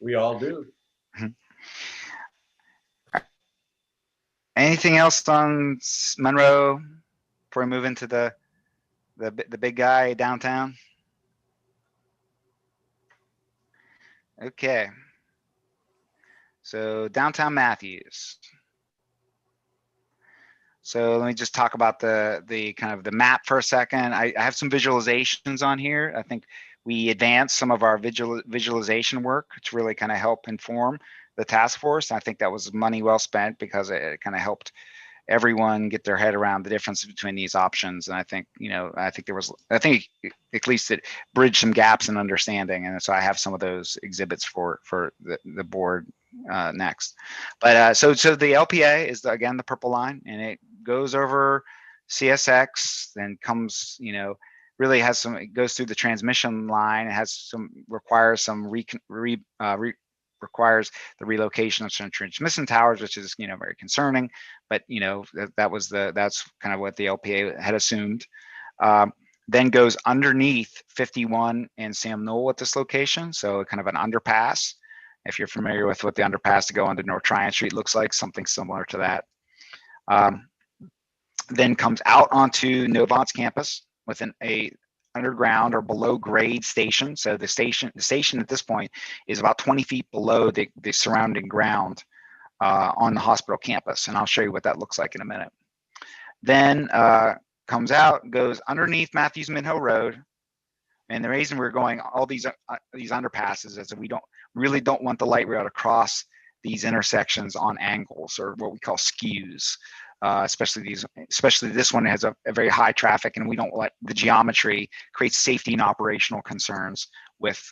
We all do. Anything else on Monroe before we move into the big guy downtown? Okay. So downtown Matthews. So let me just talk about the kind of the map for a second. I have some visualizations on here. I think we advanced some of our visualization work to really kind of help inform the task force. I think that was money well spent because it kind of helped everyone get their head around the difference between these options. And I think, I think at least it bridged some gaps in understanding. And so I have some of those exhibits for the board next. But so the LPA is again the purple line, and it goes over CSX, then comes, really has some, it goes through the transmission line. It has some, requires some requires the relocation of some transmission towers, which is, very concerning, but that's kind of what the LPA had assumed. Then goes underneath 51 and Sam Newell at this location. So kind of an underpass. If you're familiar with what the underpass to go under North Tryon Street looks like, something similar to that. Then comes out onto Novant's campus with a underground or below grade station. So the station at this point is about 20 feet below the surrounding ground on the hospital campus. And I'll show you what that looks like in a minute. Then comes out, goes underneath Matthews Minho Road. And the reason we're going all these underpasses is that we really don't want the light rail to cross these intersections on angles, or what we call skews. Especially this one has a very high traffic, and we don't let the geometry create safety and operational concerns with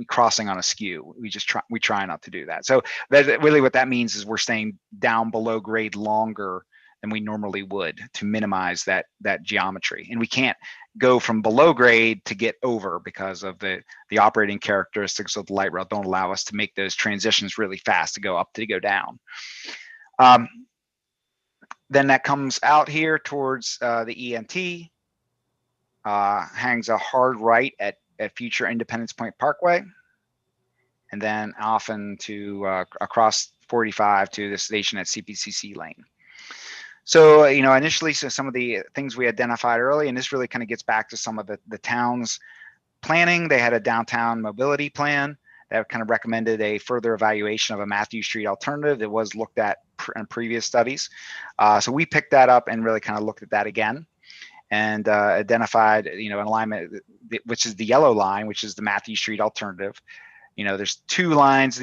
crossing on a skew. We try not to do that. So really what that means is we're staying down below grade longer than we normally would to minimize that geometry. And we can't go from below grade to get over because of the operating characteristics of the light rail don't allow us to make those transitions really fast to go up to go down. Then that comes out here towards the ENT, hangs a hard right at future Independence Point Parkway, and then often to across 45 to the station at CPCC Lane. So, initially, some of the things we identified early, and this really kind of gets back to some of the town's planning. They had a downtown mobility plan that kind of recommended a further evaluation of a Matthews Street alternative that was looked at in previous studies. So we picked that up and really kind of looked at that again and identified, an alignment, which is the yellow line, which is the Matthews Street alternative. There's two lines.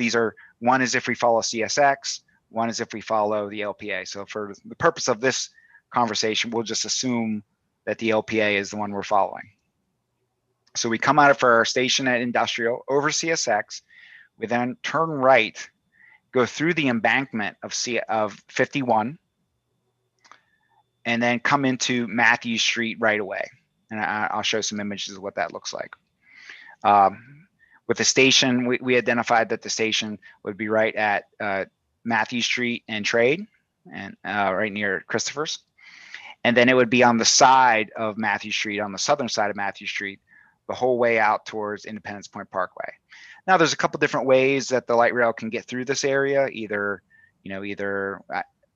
One is if we follow CSX, one is if we follow the LPA. So for the purpose of this conversation, we'll just assume that the LPA is the one we're following. So we come out of our station at Industrial over CSX. We then turn right, go through the embankment of 51, and then come into Matthews Street right away. And I'll show some images of what that looks like. With the station, we identified that the station would be right at Matthews Street and Trade, and right near Christopher's. And then it would be on the side of Matthews Street, on the southern side of Matthews Street, the whole way out towards Independence Point Parkway. Now, there's a couple different ways that the light rail can get through this area. Either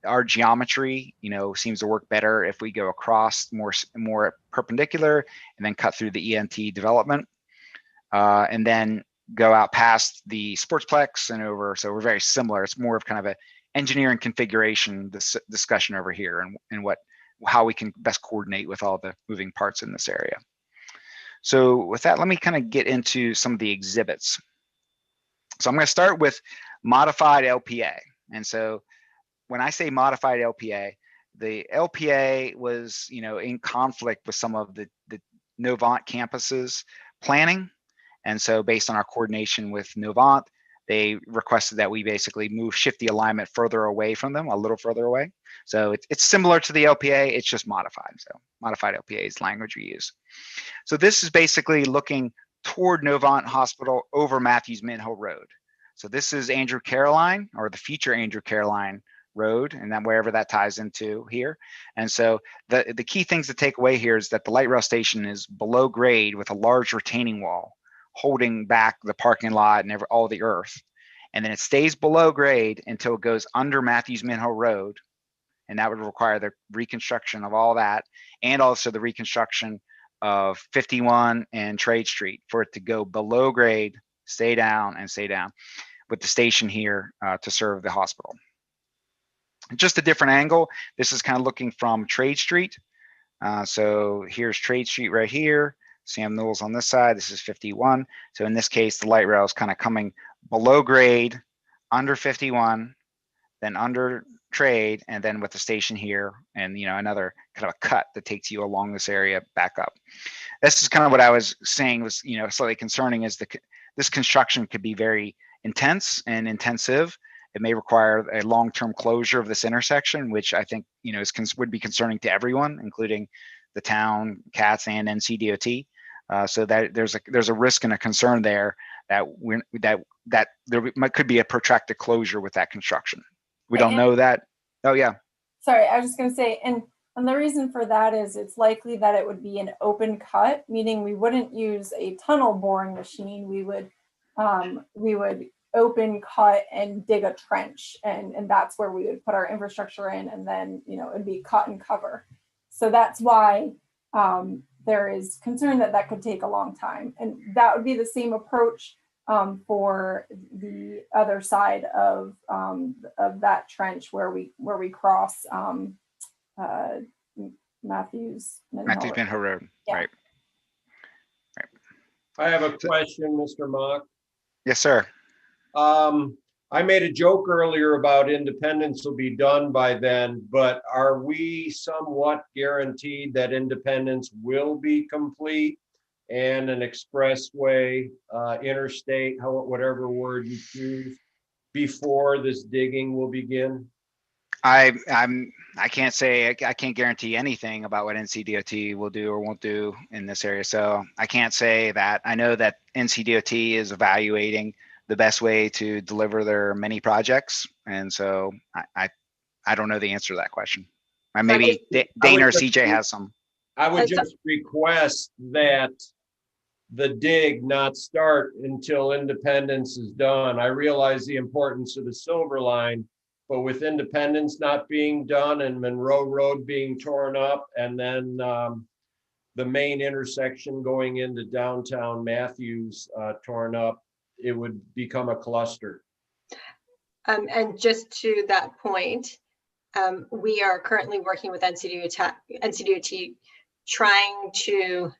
our geometry, seems to work better if we go across more perpendicular and then cut through the ENT development. And then go out past the sportsplex and over. So we're very similar. It's more of kind of a engineering configuration discussion over here, and how we can best coordinate with all the moving parts in this area. So with that, let me kind of get into some of the exhibits. So I'm going to start with modified LPA. And so when I say modified LPA, the LPA was, in conflict with some of the Novant campuses planning. And so based on our coordination with Novant, they requested that we basically shift the alignment further away from them, a little further away. So it's similar to the LPA, it's just modified. So modified LPA is language we use. So this is basically looking toward Novant Hospital over Matthews Minho Road. So this is Andrew Caroline, or the future Andrew Caroline Road, and then wherever that ties into here. And so the key things to take away here is that the light rail station is below grade with a large retaining wall holding back the parking lot and all the earth. And then it stays below grade until it goes under Matthews Minho Road. And that would require the reconstruction of all that, and also the reconstruction of 51 and Trade Street for it to go below grade, stay down with the station here to serve the hospital. Just a different angle. This is kind of looking from Trade Street. So here's Trade Street right here. Sam Newell's on this side. This is 51. So in this case, the light rail is kind of coming below grade, under 51, then under Trade, and then with the station here, and another kind of a cut that takes you along this area back up. This is kind of what I was saying was slightly concerning, is this construction could be very intense and intensive. It may require a long-term closure of this intersection, which I think would be concerning to everyone, including the town, CATS, and NCDOT. So that there's a risk and a concern there that there could be a protracted closure with that construction. We don't know that. Oh yeah. Sorry, I was just going to say, and the reason for that is it's likely that it would be an open cut, meaning we wouldn't use a tunnel boring machine. We would open cut and dig a trench, and that's where we would put our infrastructure in, and then it'd be cut and cover. So that's why there is concern that could take a long time, and that would be the same approach for the other side of that trench where we cross Matthews Minho Road. Yeah. Right. I have a question, Mr. Mock. Yes, sir. I made a joke earlier about Independence will be done by then, but are we somewhat guaranteed that Independence will be complete and an expressway, interstate, whatever word you choose, before this digging will begin? I can't say, I can't guarantee anything about what NCDOT will do or won't do in this area. So I can't say that. I know that NCDOT is evaluating the best way to deliver their many projects. And so I don't know the answer to that question. Maybe Dana or CJ has some. I would just request that the dig not start until Independence is done. I realize the importance of the Silver Line, but with Independence not being done and Monroe Road being torn up, and then the main intersection going into downtown Matthews torn up, it would become a cluster. And just to that point, we are currently working with NCDOT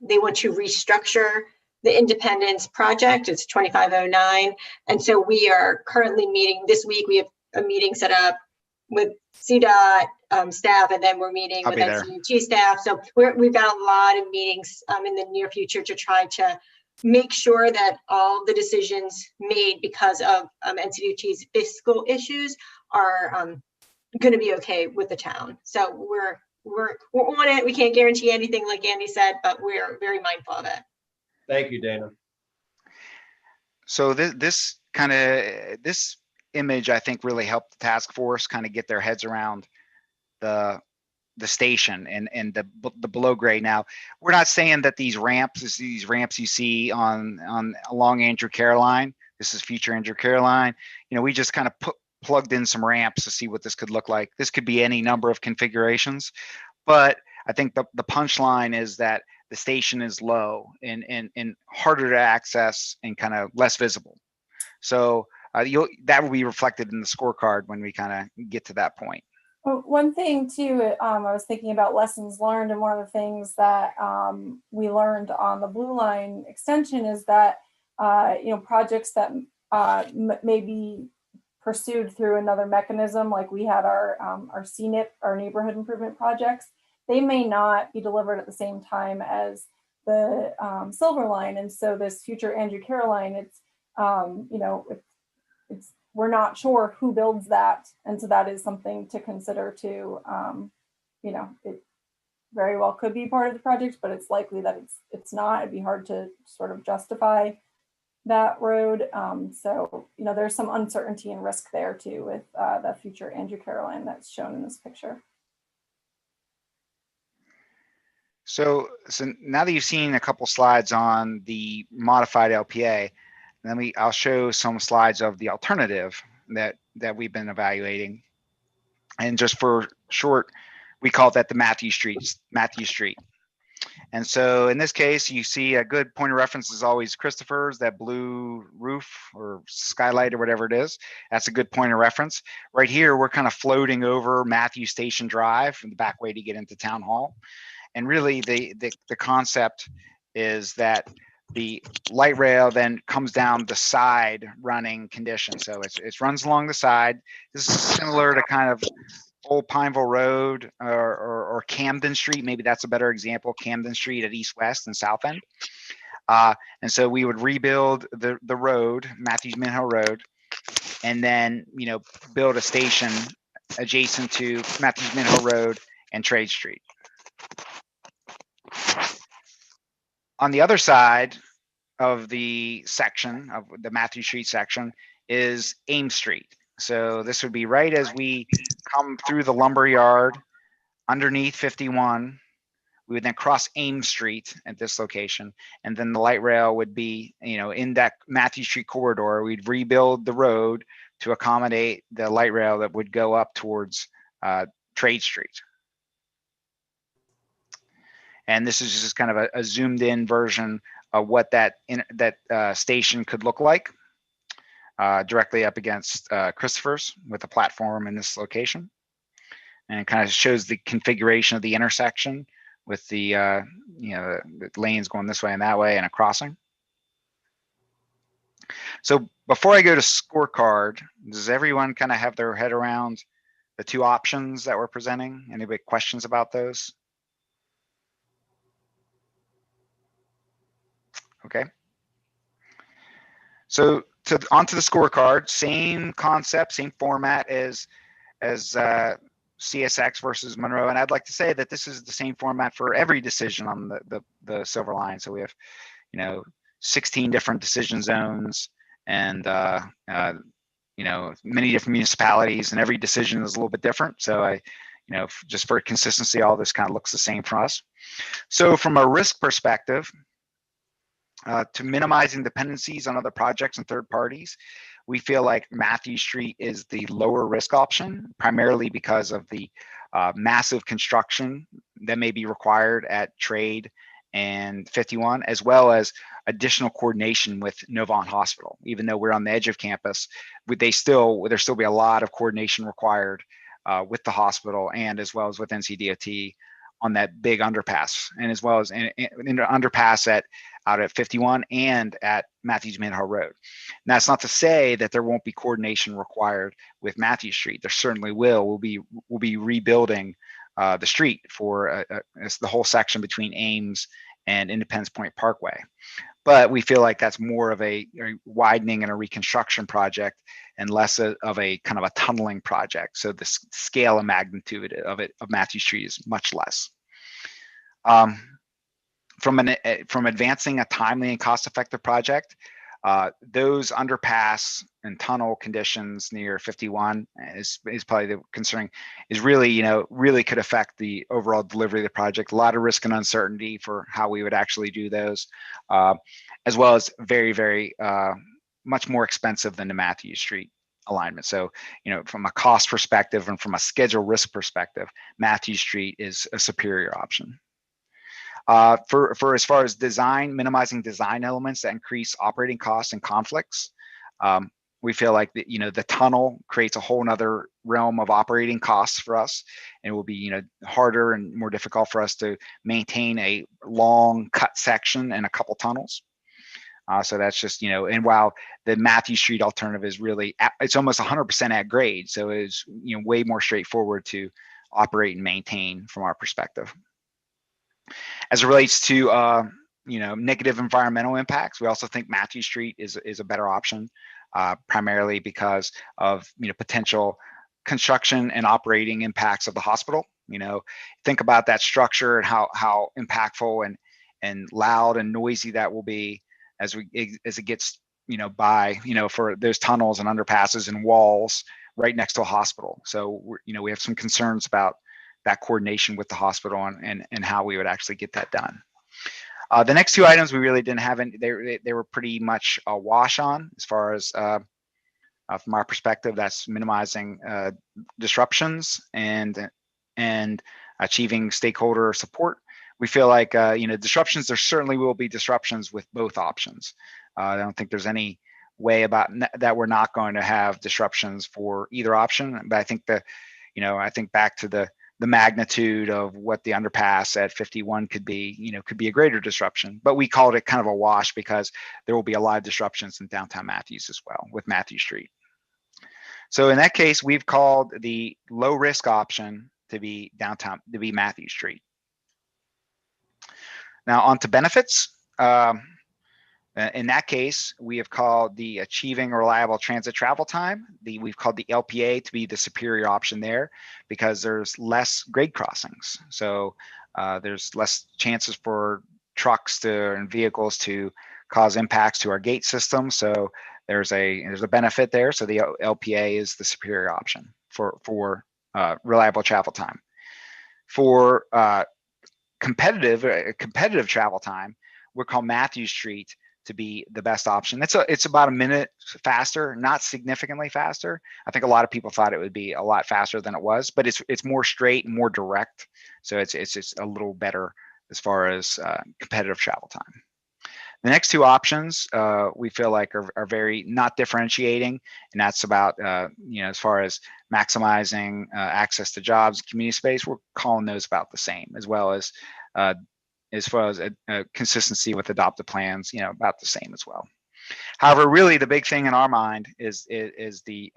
they want to restructure the Independence project. It's 2509. And so we are currently meeting this week. We have a meeting set up with CDOT staff, and then we're meeting with NCDOT staff. So we've got a lot of meetings in the near future to try to make sure that all the decisions made because of NCDOT's fiscal issues are going to be okay with the town. So we're on it. We can't guarantee anything, like Andy said, but we're very mindful of it. Thank you, Dana. So this image, I think, really helped the task force kind of get their heads around the station and the below grade. Now, we're not saying that these ramps you see along Andrew Caroline, this is future Andrew Caroline, we just kind of plugged in some ramps to see what this could look like. This could be any number of configurations, but I think the punchline is that the station is low and harder to access and kind of less visible. So that will be reflected in the scorecard when we kind of get to that point. Well, one thing too, I was thinking about lessons learned, and one of the things that we learned on the Blue Line extension is that projects that may be pursued through another mechanism, like we had our CNIP, our neighborhood improvement projects, they may not be delivered at the same time as the Silver Line. And so this future Andrew Carroll line, it's we're not sure who builds that, and so that is something to consider too. It very well could be part of the project, but it's likely that it's not. It'd be hard to sort of justify that road. So there's some uncertainty and risk there too with the future Andrew Carroll line that's shown in this picture. So now that you've seen a couple slides on the modified LPA, I'll show some slides of the alternative that we've been evaluating. And just for short, we call that the Matthew Street. And so in this case, you see a good point of reference is always Christopher's, that blue roof or skylight or whatever it is. That's a good point of reference. Right here, we're kind of floating over Matthew Station Drive from the back way to get into Town Hall. And really the concept is that the light rail then comes down the side running condition. So it runs along the side. This is similar to kind of old Pineville Road or Camden Street. Maybe that's a better example, Camden Street at East West and South End. And so we would rebuild the road, Matthews Mint Hill Road, and then, build a station adjacent to Matthews Mint Hill Road and Trade Street. On the other side of the section of the Matthew Street section is Ames Street. So this would be right as we come through the lumber yard underneath 51. We would then cross Ames Street at this location, and then the light rail would be, in that Matthew Street corridor. We'd rebuild the road to accommodate the light rail that would go up towards Trade Street. And this is just kind of a zoomed in version of what that station could look like, directly up against Christopher's with a platform in this location. And it kind of shows the configuration of the intersection with the the lanes going this way and that way and a crossing. So before I go to scorecard, does everyone kind of have their head around the two options that we're presenting? Anybody questions about those? Okay. So onto the scorecard, same concept, same format as CSX versus Monroe. And I'd like to say that this is the same format for every decision on the Silver Line. So we have, 16 different decision zones and, many different municipalities, and every decision is a little bit different. So just for consistency, all this kind of looks the same for us. So from a risk perspective, to minimizing dependencies on other projects and third parties, we feel like Matthew Street is the lower risk option, primarily because of the massive construction that may be required at Trade and 51, as well as additional coordination with Novant Hospital. Even though we're on the edge of campus, there'll still be a lot of coordination required with the hospital and as well as with NCDOT on that big underpass, and as well as in the underpass out at 51 and at Matthews Mint Hill Road. And that's not to say that there won't be coordination required with Matthew Street. There certainly will. We'll be rebuilding the street for the whole section between Ames and Independence Point Parkway. But we feel like that's more of a widening and a reconstruction project and less of a kind of a tunneling project. So the scale and magnitude of Matthew Street is much less. From advancing a timely and cost-effective project, those underpass and tunnel conditions near 51 is probably the concern. Is really really could affect the overall delivery of the project. A lot of risk and uncertainty for how we would actually do those, as well as very, very much more expensive than the Matthew Street alignment. So from a cost perspective and from a schedule risk perspective, Matthew Street is a superior option. For as far as design, minimizing design elements that increase operating costs and conflicts. We feel like that, the tunnel creates a whole nother realm of operating costs for us, and it will be, harder and more difficult for us to maintain a long cut section and a couple tunnels. So that's just, and while the Matthew Street alternative is really, it's almost 100% at grade. So it's, way more straightforward to operate and maintain from our perspective. As it relates to, negative environmental impacts, we also think Matthew Street is a better option, primarily because of, potential construction and operating impacts of the hospital. Think about that structure and how impactful and loud and noisy that will be as it gets, by, for those tunnels and underpasses and walls right next to a hospital. So, we have some concerns about that coordination with the hospital and how we would actually get that done. The next two items we really didn't have, they were pretty much a wash on as far as from our perspective. That's minimizing disruptions and achieving stakeholder support. We feel like disruptions. There certainly will be disruptions with both options. I don't think there's any way about that we're not going to have disruptions for either option. But I think I think back to the magnitude of what the underpass at 51 could be, could be a greater disruption. But we called it kind of a wash because there will be a lot of disruptions in downtown Matthews as well with Matthew Street. So in that case, we've called the low risk option to be Matthew Street. Now on to benefits. In that case, we have called the achieving reliable transit travel time. We've called the LPA to be the superior option there because there's less grade crossings. So there's less chances for trucks and vehicles to cause impacts to our gate system. So there's a benefit there. So the LPA is the superior option for reliable travel time. For competitive travel time, we're called Matthew Street to be the best option. It's about a minute faster, not significantly faster. I think a lot of people thought it would be a lot faster than it was, but it's more straight and more direct. So it's just a little better as far as competitive travel time. The next two options we feel like are very not differentiating, and that's about as far as maximizing access to jobs, community space. We're calling those about the same, as well as far as consistency with adopted plans, about the same as well. However, really the big thing in our mind is it's the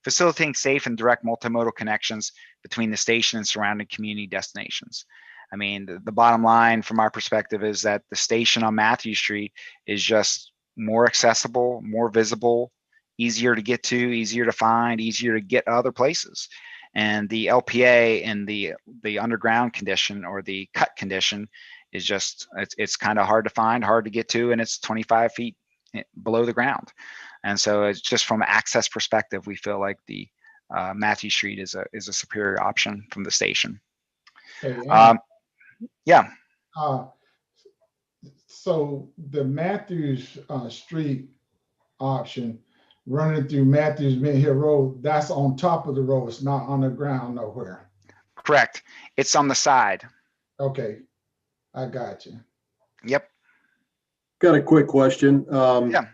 facilitating safe and direct multimodal connections between the station and surrounding community destinations. I mean, the bottom line from our perspective is that the station on Matthew Street is just more accessible, more visible, easier to get to, easier to find, easier to get other places. And the LPA and the underground condition or the cut condition is just, it's kind of hard to find, hard to get to, and it's 25 feet below the ground. And so it's just from an access perspective, we feel like the Matthew Street is a superior option from the station. Yeah. So the Matthews Street option running through Matthews Mint Hill Road, that's on top of the road. It's not on the ground nowhere. Correct. It's on the side. Okay. I got you. Yep. Got a quick question. Yeah.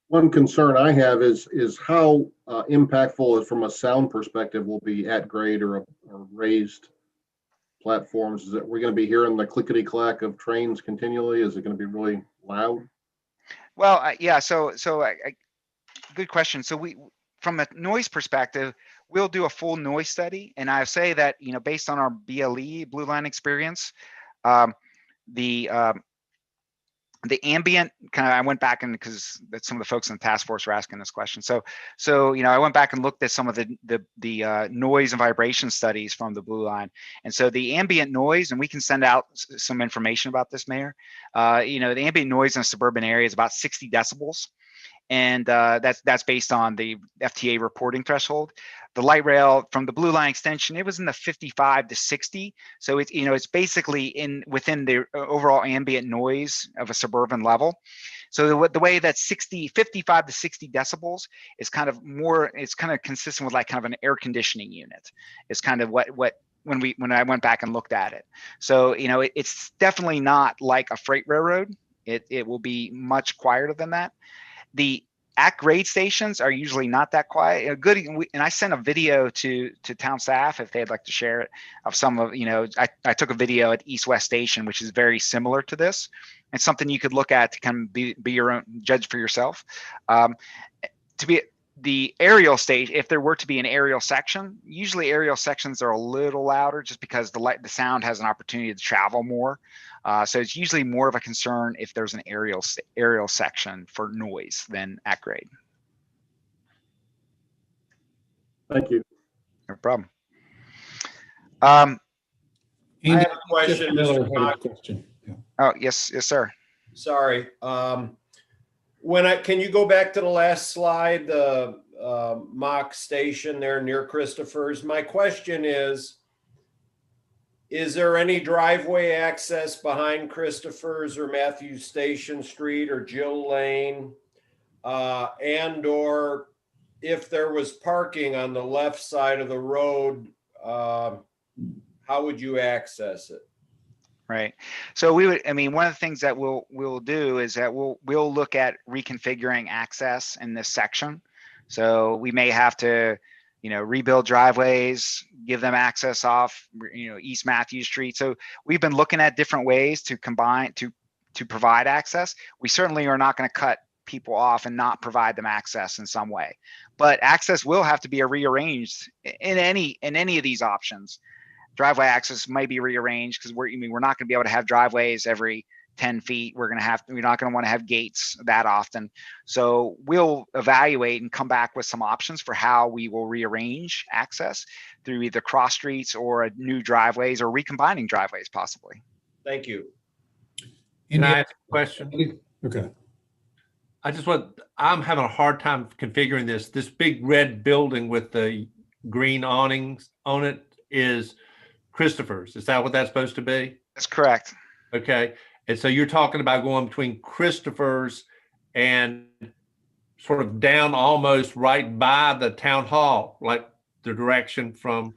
One concern I have is how impactful from a sound perspective will be at grade or raised platforms. Is it we're going to be hearing the clickety clack of trains continually? Is it going to be really loud? Well, yeah. So good question. So from a noise perspective, we'll do a full noise study, and I say that based on our BLE Blue Line experience, the ambient kind of, I went back and because some of the folks in the task force were asking this question. So I went back and looked at some of the noise and vibration studies from the Blue Line. And so the ambient noise, and we can send out some information about this, Mayor. The ambient noise in a suburban area is about 60 decibels. And that's based on the FTA reporting threshold. The light rail from the Blue Line extension, it was in the 55 to 60. So it's it's basically within the overall ambient noise of a suburban level. So the way that 55 to 60 decibels is kind of more, it's kind of consistent with like kind of an air conditioning unit. It's kind of what when I went back and looked at it. So, you know, it's definitely not like a freight railroad. It will be much quieter than that. The at grade stations are usually not that quiet. Good, and I sent a video to town staff if they'd like to share it of some of, you know, I took a video at East West Station, which is very similar to this. It's something you could look at to kind of be your own judge for yourself. To be the aerial stage, if there were to be an aerial section, usually aerial sections are a little louder just because the sound has an opportunity to travel more. So it's usually more of a concern if there's an aerial section for noise than at grade. Thank you. No problem. Andy, I have a Jeff question, Miller Mr. had a Mock. question. Yeah. Oh, yes, sir. Sorry. Can you go back to the last slide, the mock station there near Christopher's? My question is there any driveway access behind Christopher's or Matthews Station Street or Jill Lane? And or if there was parking on the left side of the road, how would you access it? Right. So one of the things that we'll do is that we'll look at reconfiguring access in this section. So we may have to, you know, rebuild driveways, give them access off, you know, East Matthews Street. So we've been looking at different ways to combine to provide access. We certainly are not going to cut people off and not provide them access in some way, but access will have to be rearranged in any of these options. Driveway access might be rearranged because we're not going to be able to have driveways every 10 feet. We're not going to want to have gates that often. So we'll evaluate and come back with some options for how we will rearrange access through either cross streets or new driveways or recombining driveways possibly. Thank you. Can I ask a question? Okay. I'm having a hard time configuring this. This big red building with the green awnings on it is Christopher's. Is that what that's supposed to be? That's correct. Okay. And so you're talking about going between Christopher's and sort of down almost right by the town hall, like the direction from,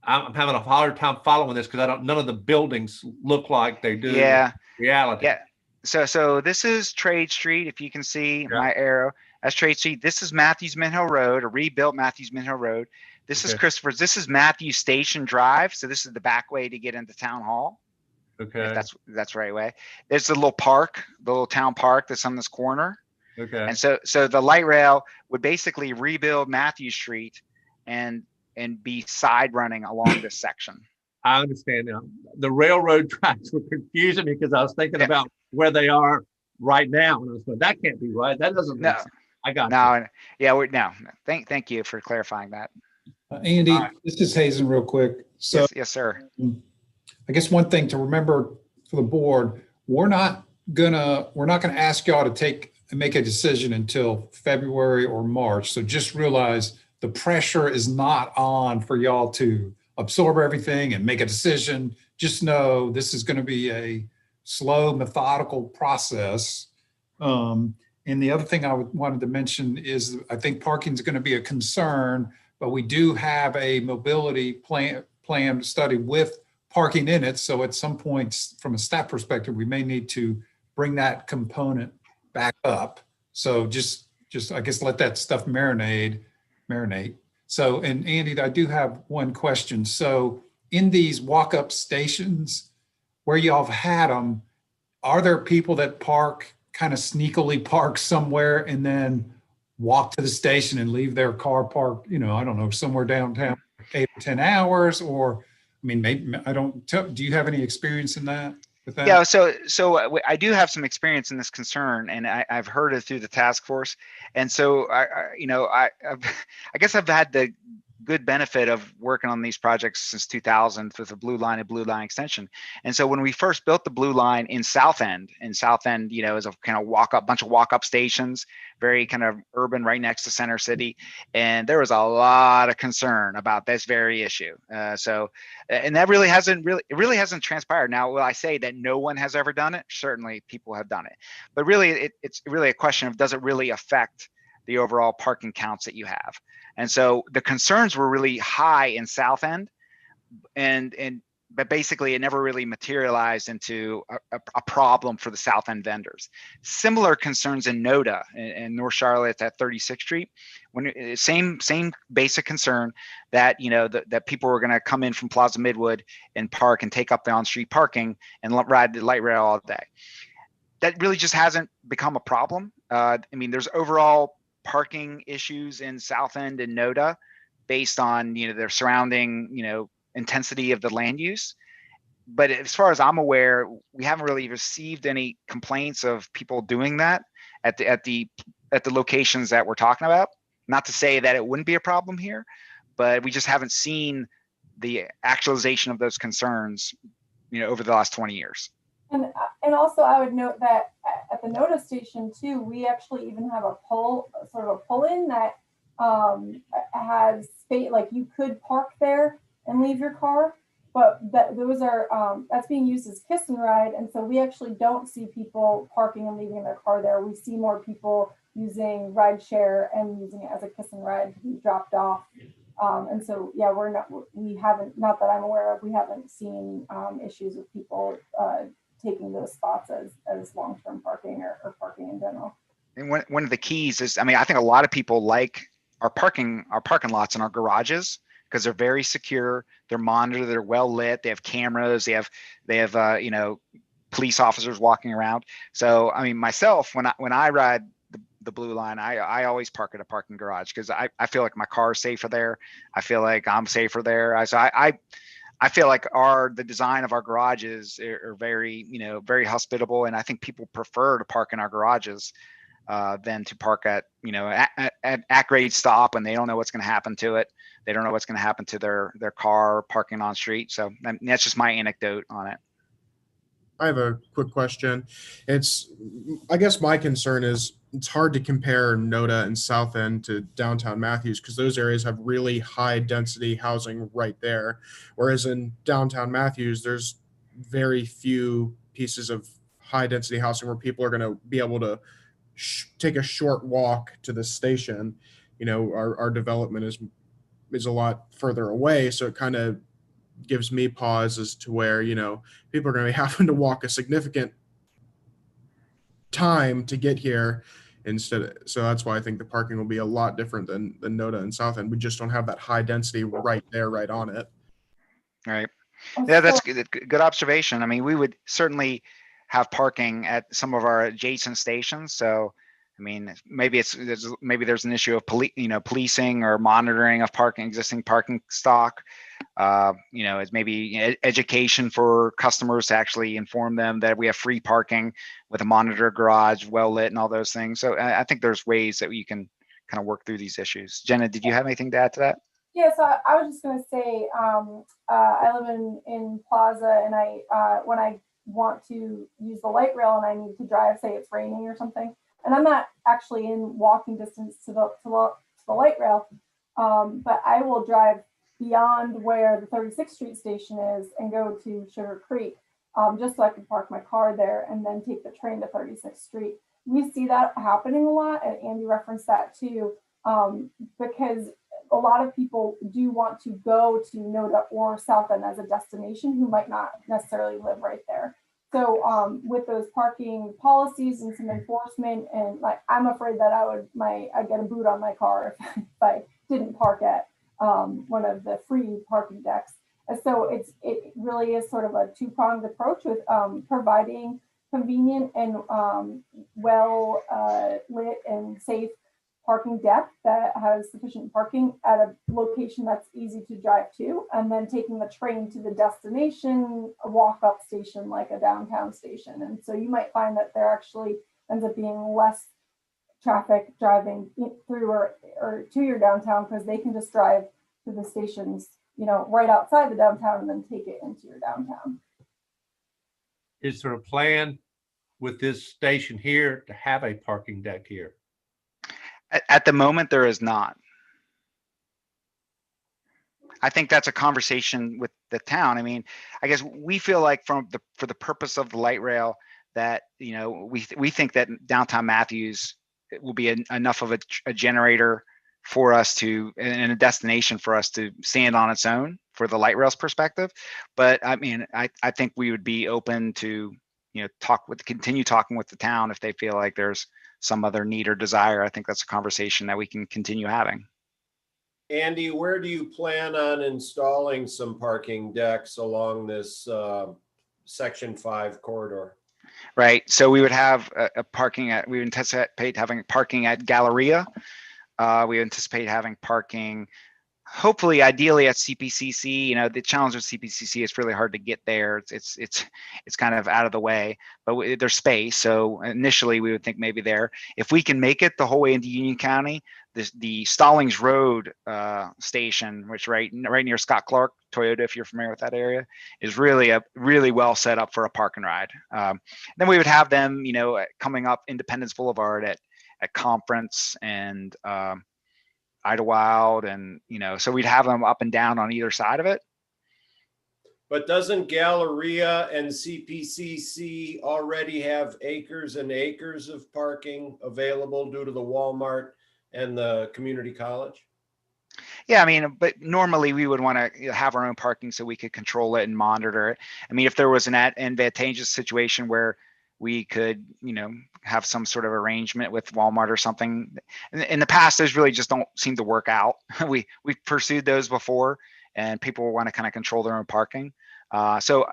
I'm having a hard time following this because none of the buildings look like they do in reality. Yeah. So this is Trade Street. If you can see my arrow, that's Trade Street. This is Matthews Minhill Road, a rebuilt Matthews Minhill Road. This is Christopher's. This is Matthews Station Drive. So this is the back way to get into town hall. Okay. If that's the right way. There's the little park, the little town park that's on this corner. Okay. And so the light rail would basically rebuild Matthews Street and be side running along this section. I understand now. The railroad tracks were confusing me because I was thinking about where they are right now. And I was going, that can't be right. That doesn't make sense. I got you. Yeah, thank you for clarifying that. Andy, this is Hazen real quick. So yes, sir. I guess one thing to remember for the board, we're not gonna ask y'all to make a decision until February or March. So just realize the pressure is not on for y'all to absorb everything and make a decision. Just know this is going to be a slow, methodical process. And the other thing I wanted to mention is I think parking is going to be a concern, but we do have a mobility plan study with parking in it. So at some points from a staff perspective, we may need to bring that component back up. So just I guess let that stuff marinate. So, and Andy, I do have one question. So in these walk-up stations where y'all have had them, are there people that kind of sneakily park somewhere and then walk to the station and leave their car parked, I don't know, somewhere downtown 8 or 10 hours? Or, maybe do you have any experience in that? With that? Yeah, so I do have some experience in this concern, and I've heard it through the task force. And so I guess I've had the good benefit of working on these projects since 2000 with the Blue Line and Blue Line extension. And so when we first built the Blue Line in South End, is a kind of bunch of walk-up stations, very kind of urban, right next to Center City. And there was a lot of concern about this very issue. And that really hasn't transpired. Now, will I say that no one has ever done it? Certainly people have done it, but really it's really a question of, does it really affect the overall parking counts that you have? And so the concerns were really high in South End, but basically it never really materialized into a problem for the South End vendors. Similar concerns in NODA in North Charlotte at 36th Street, when same basic concern that, you know, that people were going to come in from Plaza Midwood and park and take up the on-street parking and ride the light rail all day. That really just hasn't become a problem. I mean, there's overall parking issues in South End and NODA based on, you know, their surrounding, you know, intensity of the land use. But as far as I'm aware, we haven't really received any complaints of people doing that at the locations that we're talking about. Not to say that it wouldn't be a problem here, but we just haven't seen the actualization of those concerns, you know, over the last 20 years. And also I would note that at the NODA station too, we actually even have a sort of a pull-in that has space, like you could park there and leave your car, but those are that's being used as kiss and ride, and so we actually don't see people parking and leaving their car there. We see more people using ride share and using it as a kiss and ride to be dropped off. And so yeah, we haven't, not that I'm aware of, we haven't seen issues with people taking those spots as long-term parking or parking in general. And one of the keys is, I mean, I think a lot of people like our parking lots and our garages because they're very secure, they're monitored, they're well lit, they have cameras, they have you know, police officers walking around. So I mean, myself, when I ride the blue line, I always park at a parking garage because I feel like my car is safer there. I feel like I'm safer there. I feel like the design of our garages are very, you know, very hospitable, and I think people prefer to park in our garages than to park at, you know, at grade stop when they don't know what's going to happen to it. They don't know what's going to happen to their car parking on street. So that's just my anecdote on it. I have a quick question. I guess my concern is it's hard to compare NODA and South End to downtown Matthews because those areas have really high density housing right there. Whereas in downtown Matthews, there's very few pieces of high density housing where people are going to be able to take a short walk to the station. You know, our development is a lot further away. So it kind of gives me pause as to where, you know, people are going to be having to walk a significant time to get here so that's why I think the parking will be a lot different than NODA and South End. We just don't have that high density right there, right on it. Right. Yeah, that's good observation. I mean, we would certainly have parking at some of our adjacent stations. So, I mean, maybe there's an issue of policing or monitoring of existing parking stock. You know, it's maybe education for customers to actually inform them that we have free parking with a monitor garage, well lit, and all those things. So I think there's ways that you can kind of work through these issues. Jenna, did you have anything to add to that? Yeah, so I was just going to say, I live in Plaza, and when I want to use the light rail and I need to drive, say it's raining or something, and I'm not actually in walking distance to the light rail, but I will drive beyond where the 36th Street station is and go to Sugar Creek, just so I can park my car there and then take the train to 36th Street. We see that happening a lot, and Andy referenced that too, because a lot of people do want to go to NODA or South End as a destination who might not necessarily live right there. So with those parking policies and some enforcement, and like, I'm afraid that I'd get a boot on my car if I didn't park at one of the free parking decks. And so it really is sort of a two-pronged approach with providing convenient and well lit and safe parking deck that has sufficient parking at a location that's easy to drive to, and then taking the train to the destination, a walk-up station like a downtown station. And so you might find that there actually ends up being less traffic driving through or to your downtown because they can just drive to the stations, you know, right outside the downtown and then take it into your downtown. Is there a plan with this station here to have a parking deck here? At the moment, there is not. I think that's a conversation with the town. I mean, I guess we feel like for the purpose of the light rail that, you know, we think that downtown Matthews will be enough of a generator for us to, and a destination for us to stand on its own for the light rail's perspective. But I mean, I think we would be open to, continue talking with the town if they feel like there's some other need or desire. I think that's a conversation that we can continue having. Andy, where do you plan on installing some parking decks along this Section 5 corridor? Right. So we would have a parking at, we would anticipate having parking at Galleria. We anticipate having parking, hopefully, ideally at CPCC. The challenge with CPCC is really hard to get there. It's kind of out of the way, but there's space. So initially we would think maybe there. If we can make it the whole way into Union County, the Stallings Road station, which right near Scott Clark Toyota, if you're familiar with that area, is really well set up for a park and ride. Then we would have them, coming up Independence Boulevard at Conference and Idlewild, and so we'd have them up and down on either side of it. But doesn't Galleria and CPCC already have acres and acres of parking available due to the Walmart and the community college? Yeah, I mean, but normally we would want to have our own parking so we could control it and monitor it. I mean, if there was an advantageous situation where we could, have some sort of arrangement with Walmart or something. In the past, those really just don't seem to work out. We've pursued those before, and people want to kind of control their own parking. So,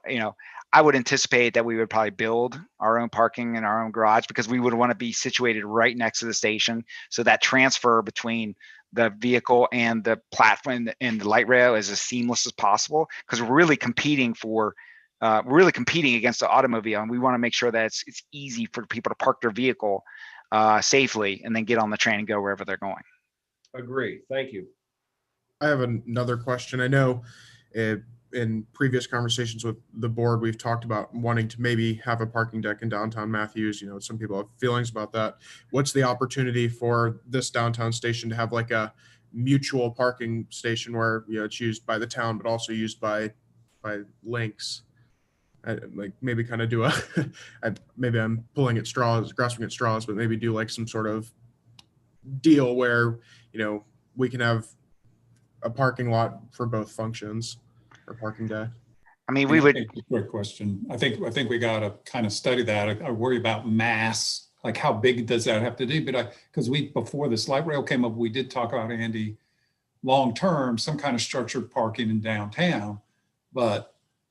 I would anticipate that we would probably build our own parking in our own garage, because we would want to be situated right next to the station. So that transfer between the vehicle and the platform and the light rail is as seamless as possible, because we're really competing against the automobile, and we want to make sure that it's easy for people to park their vehicle safely and then get on the train and go wherever they're going. Agree. Thank you. I have another question. I know in previous conversations with the board, we've talked about wanting to maybe have a parking deck in downtown Matthews. Some people have feelings about that. What's the opportunity for this downtown station to have like a mutual parking station where, it's used by the town, but also used by links? Like maybe kind of do maybe I'm grasping at straws, but maybe do like some sort of deal where, we can have a parking lot for both functions, or parking deck. I mean, we would. Great question. I think we got to kind of study that. I worry about mass, like how big does that have to be? But because before this light rail came up, we did talk about, Andy, long-term, some kind of structured parking in downtown. But,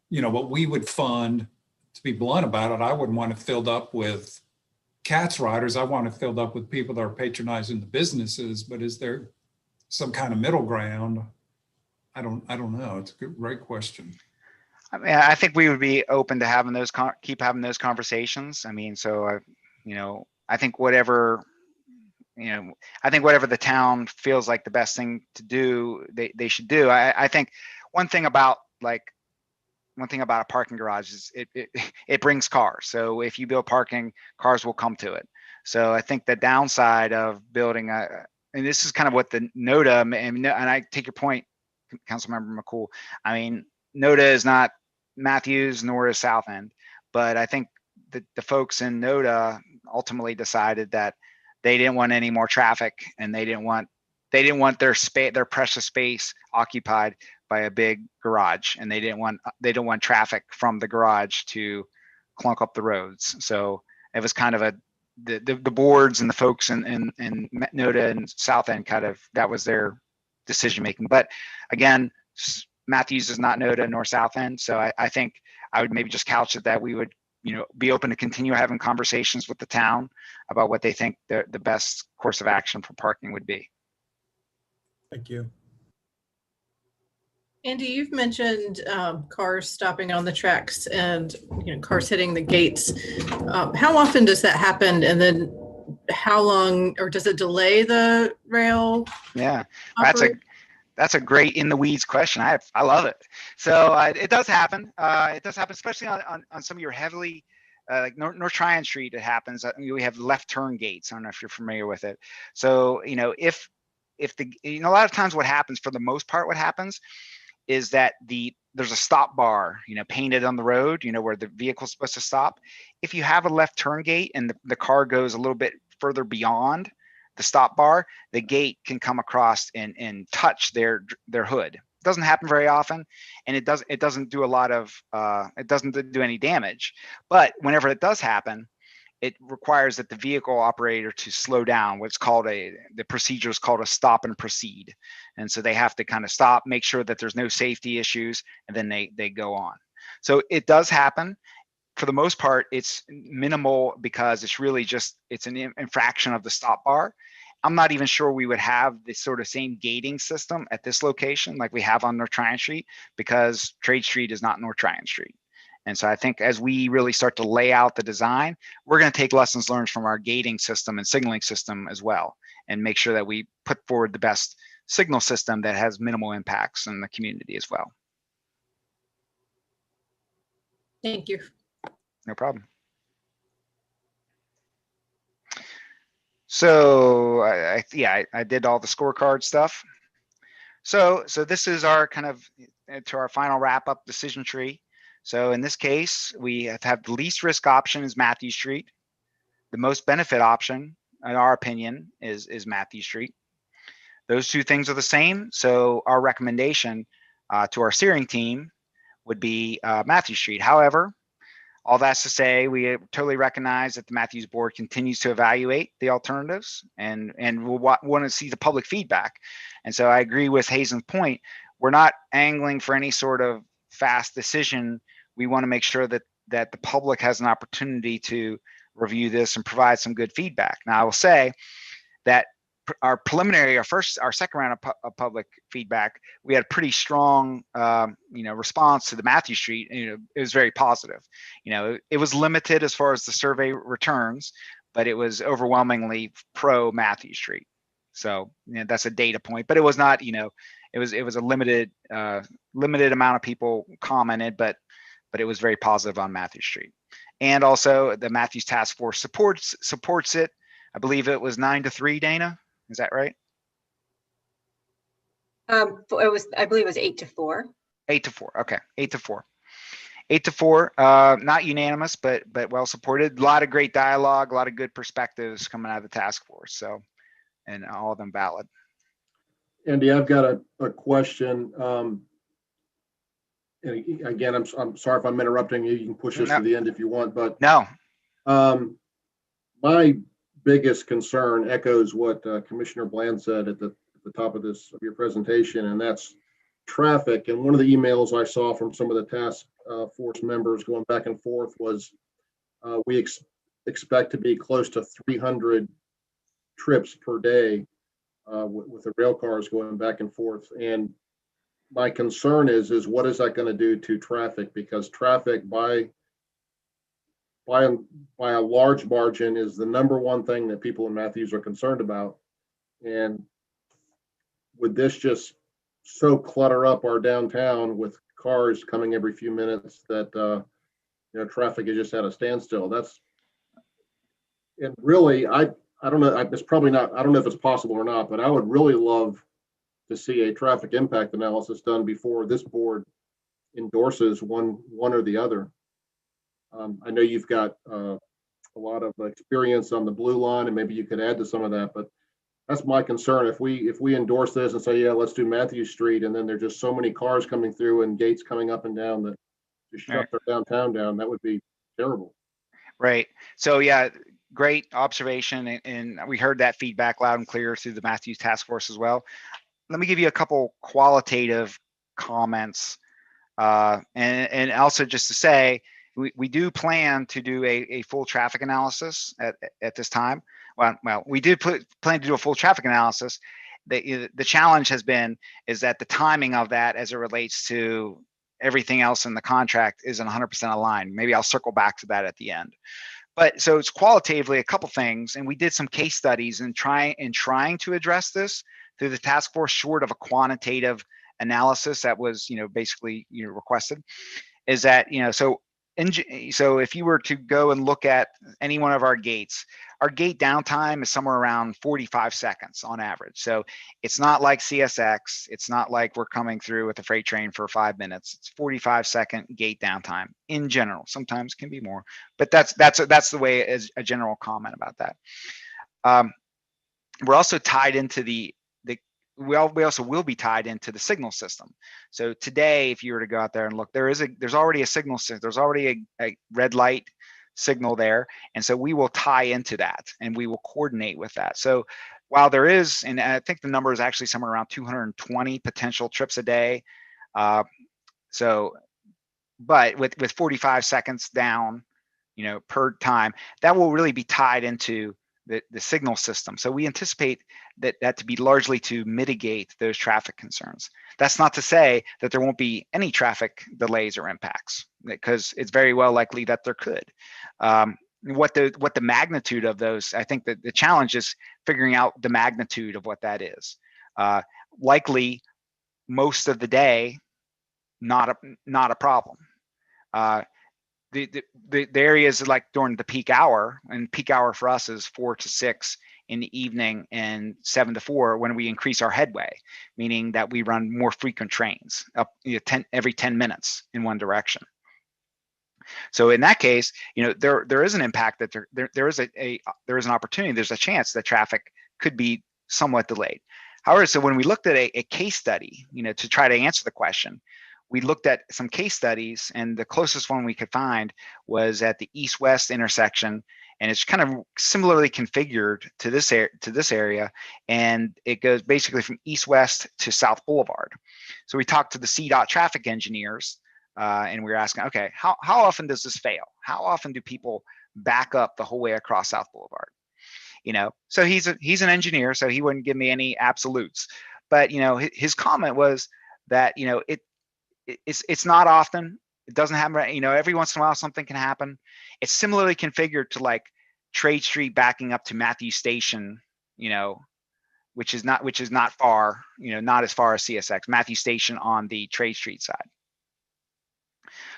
what we would fund, to be blunt about it, I wouldn't want it filled up with cats riders. I want it filled up with people that are patronizing the businesses. But is there some kind of middle ground? I don't know. It's a great question. I mean, I think we would be open to having keep having those conversations. I mean, so I think whatever the town feels like the best thing to do, they should do. I think one thing about a parking garage is it brings cars. So if you build parking, cars will come to it. So I think the downside of building and this is kind of what the NODA, and I take your point, Councilmember McCool. I mean, NODA is not Matthews nor is South End, but I think the folks in NODA ultimately decided that they didn't want any more traffic, and they didn't want their precious space occupied by a big garage, and they don't want traffic from the garage to clunk up the roads. So it was kind of the boards and the folks in NODA and South End, that was their decision making. But again, Matthews is not NODA nor South End, so I think I would maybe just couch it that we would be open to continue having conversations with the town about what they think the best course of action for parking would be. Thank you. Andy, you've mentioned cars stopping on the tracks and cars hitting the gates. How often does that happen? And then how long, or does it delay the rail? Yeah, that's a great in the weeds question. I love it. So it does happen. It does happen, especially on some of your heavily like North Tryon Street. It happens. We have left turn gates. I don't know if you're familiar with it. So if a lot of times what happens, for the most part, what happens is that there's a stop bar, painted on the road, where the vehicle's supposed to stop. If you have a left turn gate and the car goes a little bit further beyond the stop bar, the gate can come across and touch their hood. It doesn't happen very often, and it doesn't do a lot of it doesn't do any damage. But whenever it does happen, it requires that the vehicle operator to slow down. What's called the procedure is called a stop and proceed. And so they have to kind of stop, make sure that there's no safety issues, and then they go on. So it does happen. For the most part, it's minimal because it's really just, it's an infraction of the stop bar. I'm not even sure we would have this sort of same gating system at this location like we have on North Tryon Street, because Trade Street is not North Tryon Street. And so I think as we really start to lay out the design, we're going to take lessons learned from our gating system and signaling system as well, and make sure that we put forward the best signal system that has minimal impacts in the community as well. Thank you. No problem. So I did all the scorecard stuff. So this is our kind of to our final wrap up decision tree. So in this case, we have the least risk option is Matthew Street. The most benefit option, in our opinion, is Matthew Street. Those two things are the same. So our recommendation to our steering team would be Matthew Street. However, all that's to say, we totally recognize that the Matthews board continues to evaluate the alternatives, and we'll want to see the public feedback. And so I agree with Hazen's point. We're not angling for any sort of fast decision. We want to make sure that the public has an opportunity to review this and provide some good feedback. Now, I will say that our preliminary, our second round of public feedback, we had a pretty strong, response to the Matthew Street. It was very positive. It was limited as far as the survey returns, but it was overwhelmingly pro Matthew Street. So that's a data point, but it was not, it was a limited amount of people commented, but it was very positive on Matthew Street. And also the Matthews Task Force supports it. I believe it was 9-3, Dana. Is that right? I believe it was 8-4. 8-4. Okay, 8-4. 8-4. Not unanimous, but well supported. A lot of great dialogue, a lot of good perspectives coming out of the task force. So, and all of them valid. Andy, I've got a question. And again, I'm sorry if I'm interrupting you. You can push this to the end if you want, but no. My biggest concern echoes what Commissioner Bland said at the top of your presentation, and that's traffic. And one of the emails I saw from some of the task force members going back and forth was we expect to be close to 300 trips per day with the rail cars going back and forth. And my concern is what is that going to do to traffic? Because traffic by a large margin is the number one thing that people in Matthews are concerned about. And would this just so clutter up our downtown with cars coming every few minutes that traffic is just at a standstill? And really, I don't know, it's probably not, I don't know if it's possible or not, but I would really love to see a traffic impact analysis done before this board endorses one or the other. I know you've got a lot of experience on the blue line, and maybe you could add to some of that, but that's my concern. If we endorse this and say, yeah, let's do Matthew Street, and then there's just so many cars coming through and gates coming up and down that just shut their downtown down, that would be terrible. Right. So yeah, great observation. And we heard that feedback loud and clear through the Matthews Task Force as well. Let me give you a couple qualitative comments. And also just to say, we do plan to do a full traffic analysis at this time. Well, we do plan to do a full traffic analysis. The challenge is that the timing of that as it relates to everything else in the contract isn't 100% aligned. Maybe I'll circle back to that at the end. But so it's qualitatively a couple things, and we did some case studies in trying to address this through the task force, short of a quantitative analysis that was basically requested. Is that so if you were to go and look at any one of our gates, our gate downtime is somewhere around 45 seconds on average. So it's not like CSX. It's not like we're coming through with a freight train for 5 minutes. It's 45-second gate downtime in general. Sometimes it can be more, but that's the way as a general comment about that. we're also tied into we also will be tied into the signal system. So today, if you were to go out there and look, there's already a signal system. There's already a red light signal there. And so we will tie into that and we will coordinate with that. So while there is, and I think the number is actually somewhere around 220 potential trips a day. But with 45 seconds down, per time, that will really be tied into the signal system. So we anticipate that to be largely to mitigate those traffic concerns. That's not to say that there won't be any traffic delays or impacts, because it's very well likely that there could. What the magnitude of those, I think that the challenge is figuring out the magnitude of what that is. Likely most of the day, not a problem. The areas like during the peak hour, and peak hour for us is 4 to 6 in the evening and 7 to 4 when we increase our headway, meaning that we run more frequent trains up every 10 minutes in one direction. So in that case, there is an impact that there is an opportunity, there's a chance that traffic could be somewhat delayed. However, so when we looked at a case study, to try to answer the question, we looked at some case studies, and the closest one we could find was at the east-west intersection, and it's kind of similarly configured to this area, and it goes basically from east-west to South Boulevard. So we talked to the CDOT traffic engineers, and we were asking, okay, how often does this fail? How often do people back up the whole way across South Boulevard? So he's an engineer, so he wouldn't give me any absolutes, but his comment was that it's not often. It doesn't happen. Every once in a while something can happen. It's similarly configured to like Trade Street backing up to Matthews Station, which is not far, not as far as CSX. Matthews Station on the Trade Street side.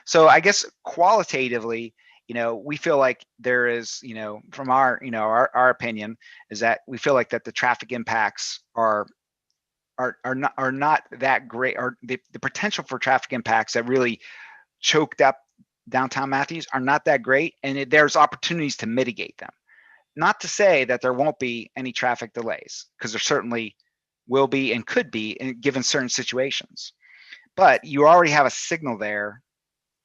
So I guess qualitatively, we feel like there is, from our opinion is that we feel like that the traffic impacts are not that great, or the potential for traffic impacts that really choked up downtown Matthews are not that great, and there's opportunities to mitigate them. Not to say that there won't be any traffic delays, because there certainly will be and could be given certain situations, but you already have a signal there,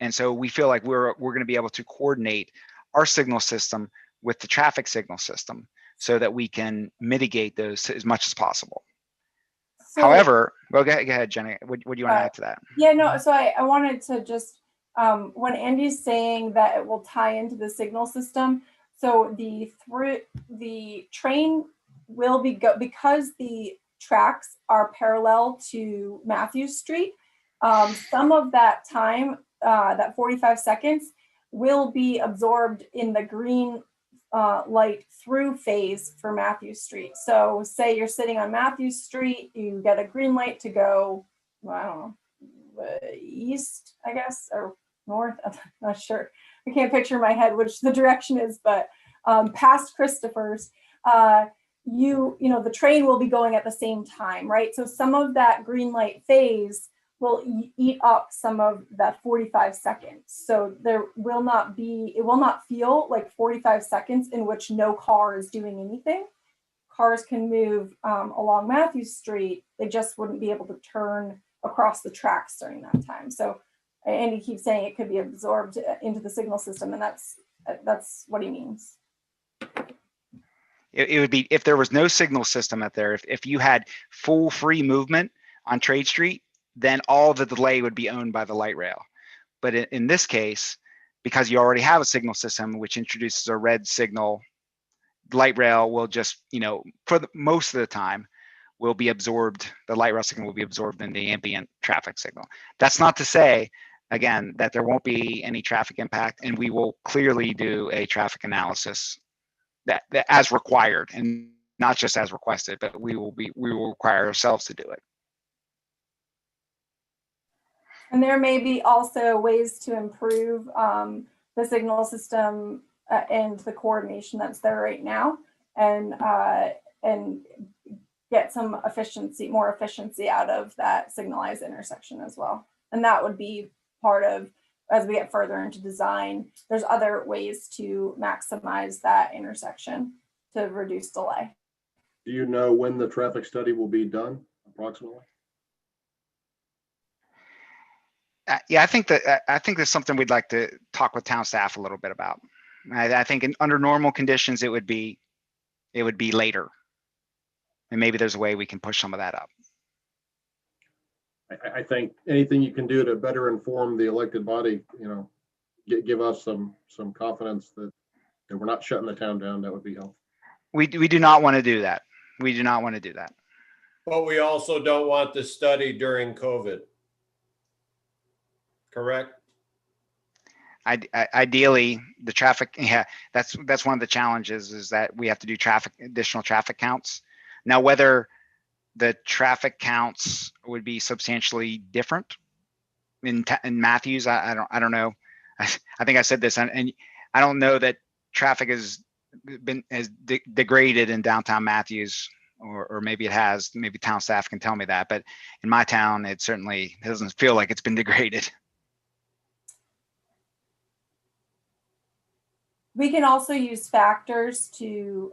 and so we feel like we're going to be able to coordinate our signal system with the traffic signal system so that we can mitigate those as much as possible. So, however, well, go ahead, Jenny. What do you want to add to that? Yeah, no. So I wanted to just, when Andy's saying that it will tie into the signal system, so the train will be because the tracks are parallel to Matthews Street. Some of that time, that 45 seconds, will be absorbed in the green light through phase for Matthews Street. So say you're sitting on Matthews Street, you get a green light to go, I don't know, east, I guess, or north, I'm not sure. I can't picture in my head which the direction is, but past Christopher's, the train will be going at the same time, right? So some of that green light phase will eat up some of that 45 seconds. So it will not feel like 45 seconds in which no car is doing anything. Cars can move along Matthews Street. They just wouldn't be able to turn across the tracks during that time. So Andy keeps saying it could be absorbed into the signal system, and that's what he means. It would be if there was no signal system out there, if you had full free movement on Trade Street, then all the delay would be owned by the light rail. But in this case, because you already have a signal system which introduces a red signal, light rail will just, for most of the time, will be absorbed. The light rail signal will be absorbed in the ambient traffic signal. That's not to say, again, that there won't be any traffic impact, and we will clearly do a traffic analysis that as required, and not just as requested, but we will require ourselves to do it. And there may be also ways to improve the signal system and the coordination that's there right now, and get some more efficiency out of that signalized intersection as well. And that would be part of, as we get further into design, there's other ways to maximize that intersection to reduce delay. Do you know when the traffic study will be done approximately? Yeah, I think there's something we'd like to talk with town staff a little bit about. I think under normal conditions, it would be later. And maybe there's a way we can push some of that up. I think anything you can do to better inform the elected body, give us some confidence that we're not shutting the town down, that would be helpful. We do not want to do that. We do not want to do that. But we also don't want the study during COVID. Correct? Ideally, the traffic, yeah, that's one of the challenges, is that we have to do additional traffic counts. Now, whether the traffic counts would be substantially different in Matthews, I don't know. I think I said this, and I don't know that traffic has degraded in downtown Matthews, or maybe it has. Maybe town staff can tell me that, but in my town, it certainly doesn't feel like it's been degraded. We can also use factors to,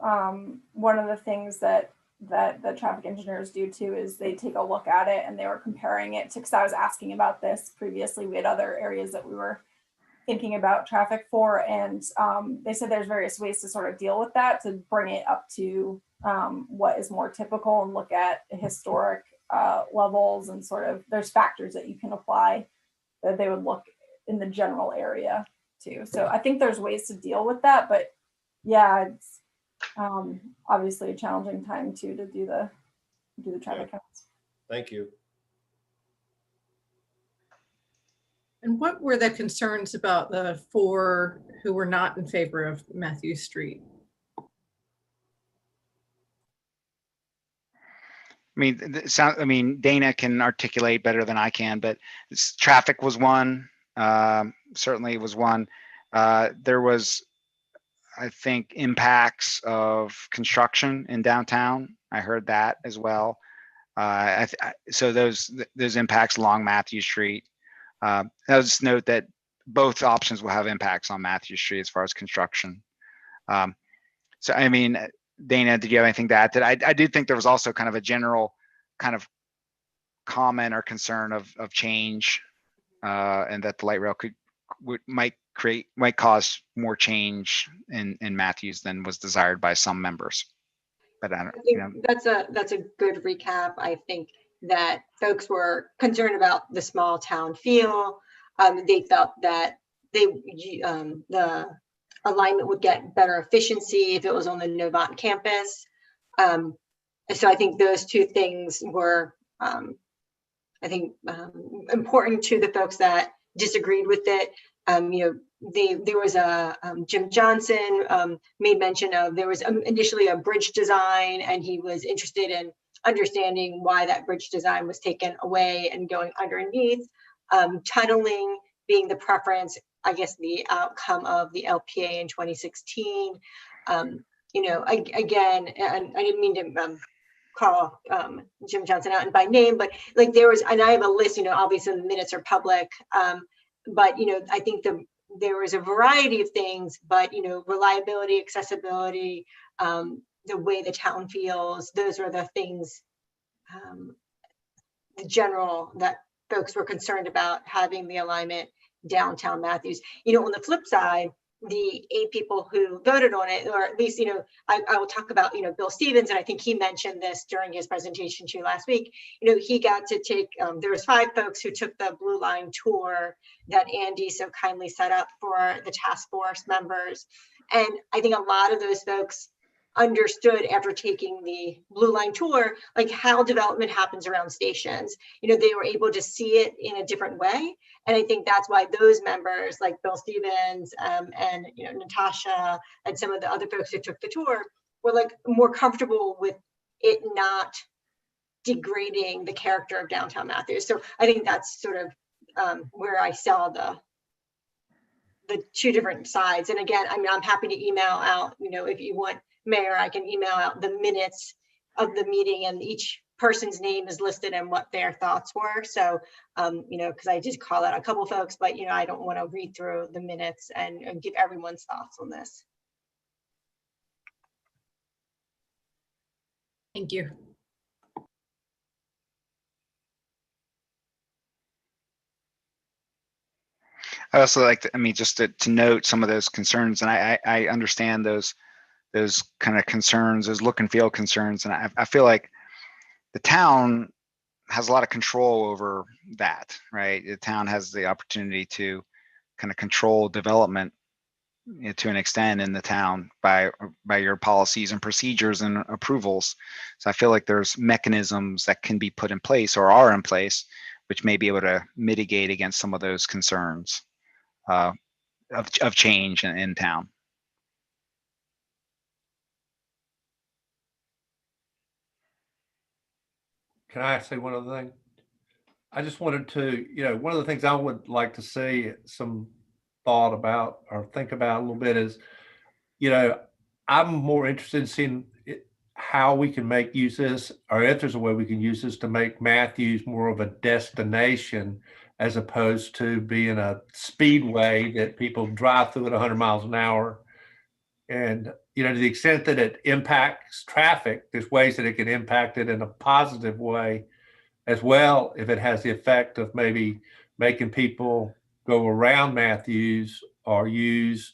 one of the things that the traffic engineers do too is they take a look at it, and they were comparing it to, because I was asking about this previously, we had other areas that we were thinking about traffic for, and they said there's various ways to sort of deal with that, to bring it up to what is more typical, and look at historic levels, and sort of there's factors that you can apply that they would look in the general area too. So I think there's ways to deal with that, but yeah, it's obviously a challenging time too to do the traffic counts. Thank you. And what were the concerns about the 4 who were not in favor of Matthews Street? I mean, Dana can articulate better than I can, but traffic was one. Certainly was one. There was, I think, impacts of construction in downtown. I heard that as well. So those impacts along Matthews Street. I'll just note that both options will have impacts on Matthews Street as far as construction. So, I mean, Dana, did you have anything to add to that? I do think there was also kind of a general kind of comment or concern of change, and that the light rail might cause more change in Matthews than was desired by some members. But I don't, that's a good recap. I think that folks were concerned about the small town feel. They felt that the alignment would get better efficiency if it was on the Novant campus. So I think those two things were, important to the folks that disagreed with it. There was Jim Johnson made mention of, there was initially a bridge design, and he was interested in understanding why that bridge design was taken away and going underneath. Tunneling being the preference, I guess the outcome of the LPA in 2016. Again, and I didn't mean to call Jim Johnson out by name, but like there was, and I have a list, obviously the minutes are public, but I think there was a variety of things, but reliability, accessibility, the way the town feels, those are the things, the general that folks were concerned about having the alignment downtown Matthews. On the flip side, the 8 people who voted on it, or at least, I will talk about, Bill Stevens, and I think he mentioned this during his presentation too last week. He got to take, there was 5 folks who took the Blue Line tour that Andy so kindly set up for the task force members. And I think a lot of those folks understood after taking the Blue Line tour, like how development happens around stations. They were able to see it in a different way. And I think that's why those members like Bill Stevens and Natasha and some of the other folks who took the tour were like more comfortable with it not degrading the character of downtown Matthews. So I think that's sort of where I saw the 2 different sides. And again, I'm happy to email out, if you want, Mayor, I can email out the minutes of the meeting, and each person's name is listed and what their thoughts were. So, because I did call out a couple folks, but, I don't want to read through the minutes and give everyone's thoughts on this. Thank you. I also like to, I mean, just to note some of those concerns, and I understand those kind of concerns, those look and feel concerns, and I feel like the town has a lot of control over that, right? The town has the opportunity to kind of control development, you know, to an extent in the town by your policies and procedures and approvals. So I feel like there's mechanisms that can be put in place or are in place, which may be able to mitigate against some of those concerns of change in town. Can I say one other thing? I just wanted to, you know, one of the things I would like to see some thought about or think about a little bit is, you know, I'm more interested in seeing how we can make use of this, or if there's a way we can use this to make Matthews more of a destination as opposed to being a speedway that people drive through at 100 miles an hour. And, you know, to the extent that it impacts traffic, there's ways that it can impact it in a positive way as well, if it has the effect of maybe making people go around Matthews or use,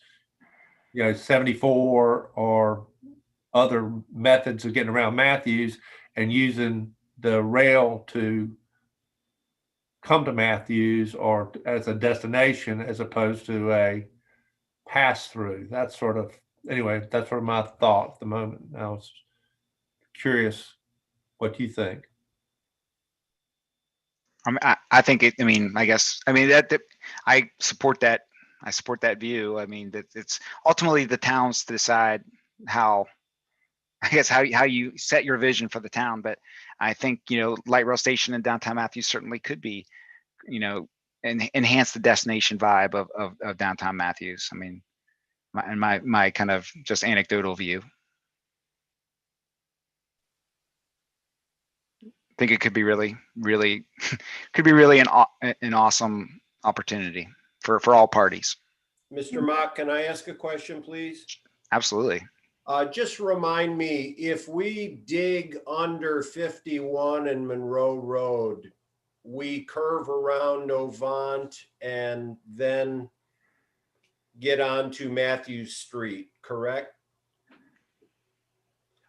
you know, 74 or other methods of getting around Matthews and using the rail to come to Matthews or as a destination as opposed to a pass through. That's sort of, anyway, that's sort of my thought at the moment. I was curious what you think. I think it, I mean, I guess, I mean, that I support that. I support that view. I mean, that it's ultimately the towns to decide how, I guess, how you set your vision for the town. But I think, you know, light rail station in downtown Matthews certainly could be, you know, enhance the destination vibe of downtown Matthews. I mean, my kind of just anecdotal view. I think it could be really could be really an awesome opportunity for all parties. Mr. Mock, can I ask a question, please? Absolutely. Just remind me, if we dig under 51 and Monroe Road, we curve around Novant and then get onto Matthews Street, correct?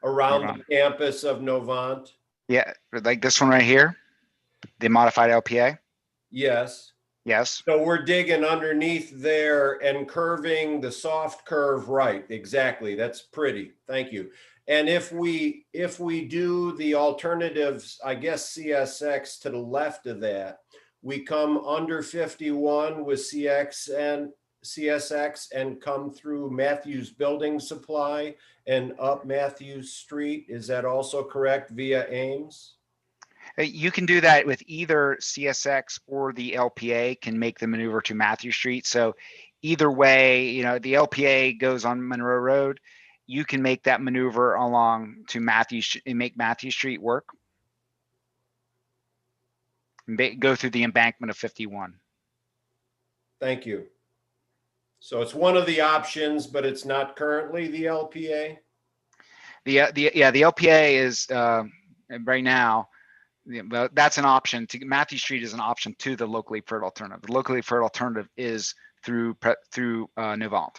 Around the campus of Novant? Yeah, like this one right here, the modified LPA. Yes. Yes. So we're digging underneath there and curving the soft curve right. Exactly. That's pretty. Thank you. And if we do the alternatives, I guess CSX to the left of that, we come under 51 with CSX and come through Matthews Building Supply and up Matthews Street. Is that also correct via Ames? You can do that with either CSX or the LPA can make the maneuver to Matthew Street. So either way, you know, the LPA goes on Monroe Road. You can make that maneuver along to Matthew and make Matthew Street work. Go through the embankment of 51. Thank you. So it's one of the options, but it's not currently the LPA? The LPA is right now, but that's an option. To Matthew Street is an option to the locally preferred alternative. The locally preferred alternative is through Novant.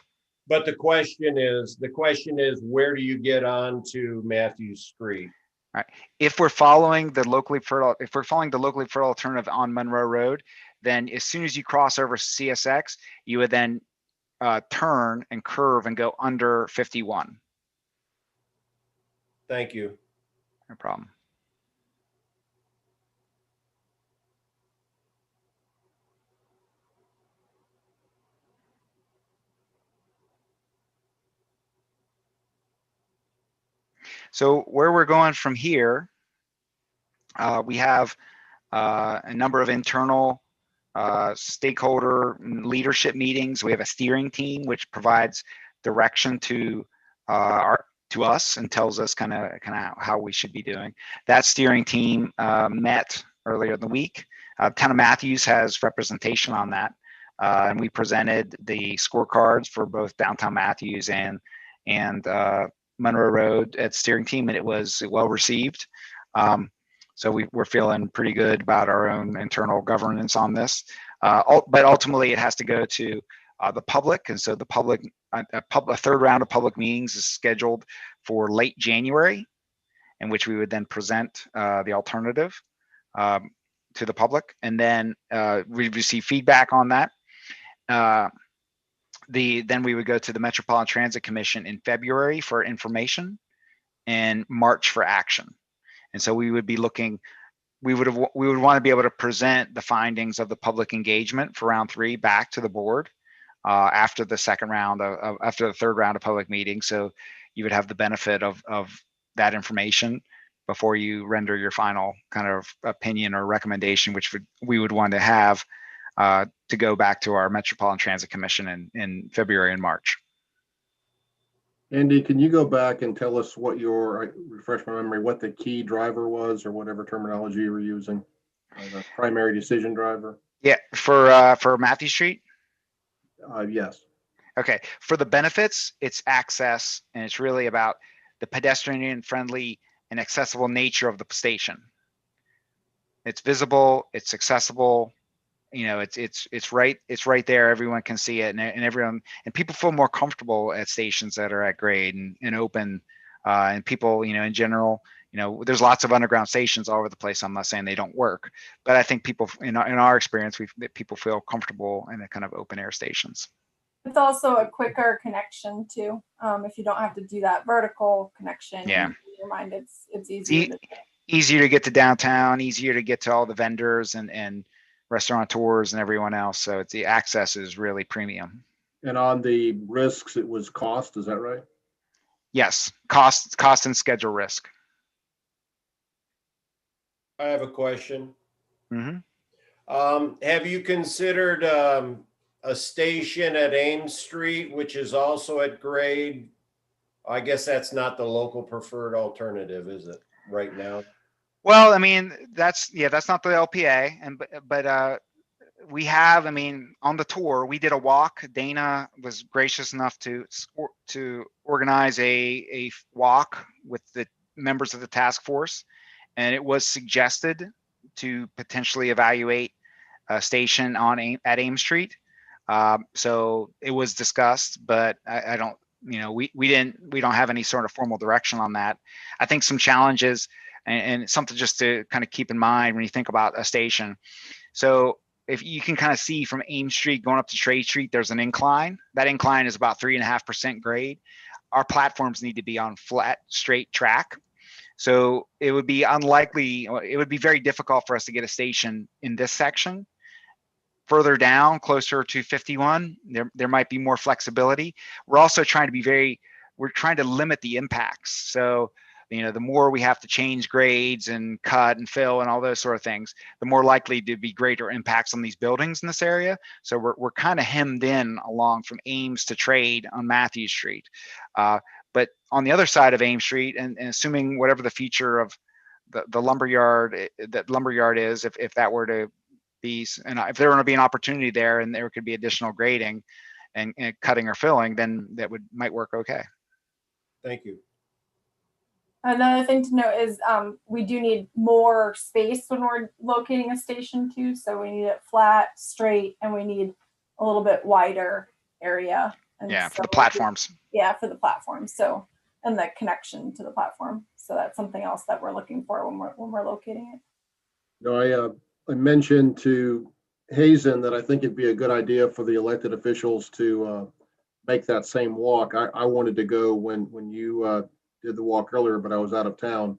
But the question is, where do you get onto Matthews Street? Right. If we're following the locally preferred alternative on Monroe Road, then as soon as you cross over CSX, you would then turn and curve and go under 51. Thank you. No problem. So where we're going from here, we have a number of internal stakeholder leadership meetings. We have a steering team which provides direction to us and tells us kind of how we should be doing. That steering team met earlier in the week. Town of Matthews has representation on that, and we presented the scorecards for both downtown Matthews and Monroe Road at steering team, and it was well received. So we're feeling pretty good about our own internal governance on this. But ultimately, it has to go to the public, and so the public, a third round of public meetings is scheduled for late January, in which we would then present the alternative to the public, and then we receive feedback on that. Then we would go to the Metropolitan Transit Commission in February for information, and March for action. And so we would be looking, we would want to be able to present the findings of the public engagement for round 3 back to the board after the after the third round of public meetings. So you would have the benefit of that information before you render your final kind of opinion or recommendation, which we would want to have to go back to our Metropolitan Transit Commission in February and March. Andy, can you go back and tell us what refresh my memory, what the key driver was, or whatever terminology you were using, the primary decision driver? Yeah, for Matthew Street? Yes. Okay, for the benefits, it's access, and it's really about the pedestrian friendly and accessible nature of the station. It's visible, it's accessible, you know, it's right there. Everyone can see it, and people feel more comfortable at stations that are at grade and open, and people, you know, in general, you know, there's lots of underground stations all over the place. I'm not saying they don't work, but I think people in our experience, people feel comfortable in the kind of open air stations. It's also a quicker connection too. If you don't have to do that vertical connection, Yeah. in your mind, it's easier. Easier to get to downtown, easier to get to all the vendors and restaurateurs and everyone else. So the access is really premium. And on the risks, it was cost, is that right? Yes, cost and schedule risk. I have a question. Mm-hmm. Have you considered a station at Ames Street, which is also at grade? I guess that's not the local preferred alternative, is it, right now? Well, I mean, that's not the LPA, but we have, I mean, on the tour, we did a walk. Dana was gracious enough to organize a walk with the members of the task force, and it was suggested to potentially evaluate a station at Ames Street. So it was discussed, but I don't, you know, we don't have any sort of formal direction on that. I think some challenges and something just to kind of keep in mind when you think about a station. So if you can kind of see from Ames Street going up to Trade Street, there's an incline. That incline is about 3.5% grade. Our platforms need to be on flat, straight track. So it would be unlikely, it would be very difficult for us to get a station in this section. Further down, closer to 51, there might be more flexibility. We're also trying to we're trying to limit the impacts. So, you know, the more we have to change grades and cut and fill and all those sort of things, the more likely to be greater impacts on these buildings in this area. So we're kind of hemmed in along from Ames to Trade on Matthew Street. But on the other side of Ames Street, and assuming whatever the future of the lumberyard is, if that were to be, and if there were to be an opportunity there and there could be additional grading and cutting or filling, then that might work okay. Thank you. Another thing to note is we do need more space when we're locating a station too. So we need it flat, straight, and we need a little bit wider area. And yeah, so for the platforms. Yeah, for the platform. So, and the connection to the platform. So that's something else that we're looking for when we're locating it. No, I mentioned to Hazen that I think it'd be a good idea for the elected officials to make that same walk. I wanted to go when you did the walk earlier, but I was out of town.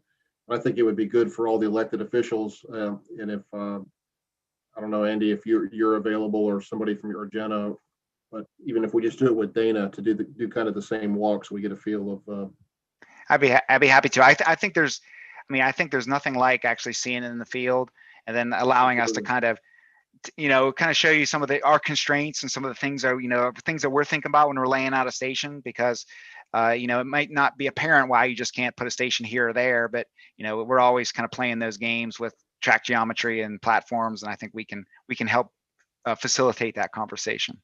I think it would be good for all the elected officials. And if I don't know, Andy, if you're available or somebody from your Jenna, but even if we just do it with Dana to do kind of the same walk, so we get a feel of. I'd be happy to. I think there's nothing like actually seeing it in the field and then allowing us to kind of show you some of our constraints and some of the things that we're thinking about when we're laying out a station, because it might not be apparent why you just can't put a station here or there, but we're always kind of playing those games with track geometry and platforms, and I think we can help facilitate that conversation.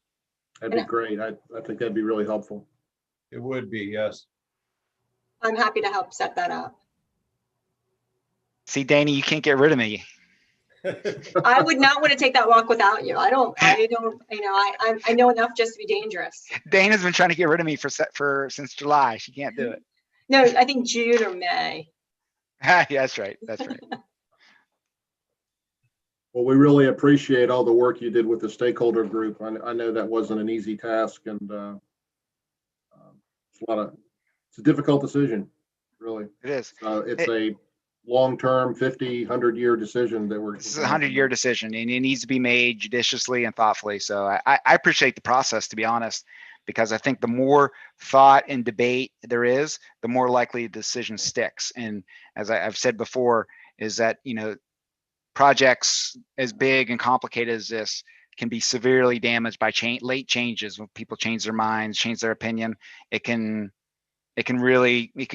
That'd be great. I think that'd be really helpful. It would be, yes. I'm happy to help set that up. See, Danny, you can't get rid of me. I would not want to take that walk without you. I don't, you know, I know enough just to be dangerous. Dana's been trying to get rid of me since July. She can't do it. No, I think June or May. Yeah, that's right. That's right. Well, we really appreciate all the work you did with the stakeholder group. I know that wasn't an easy task, and it's a difficult decision, really. It is. It's a long-term 50, 100-year decision that we're. This is a 100-year decision, and it needs to be made judiciously and thoughtfully. So I appreciate the process, to be honest, because I think the more thought and debate there is, the more likely the decision sticks. And as I've said before, is that, you know, projects as big and complicated as this can be severely damaged by late changes. When people change their minds, change their opinion, it could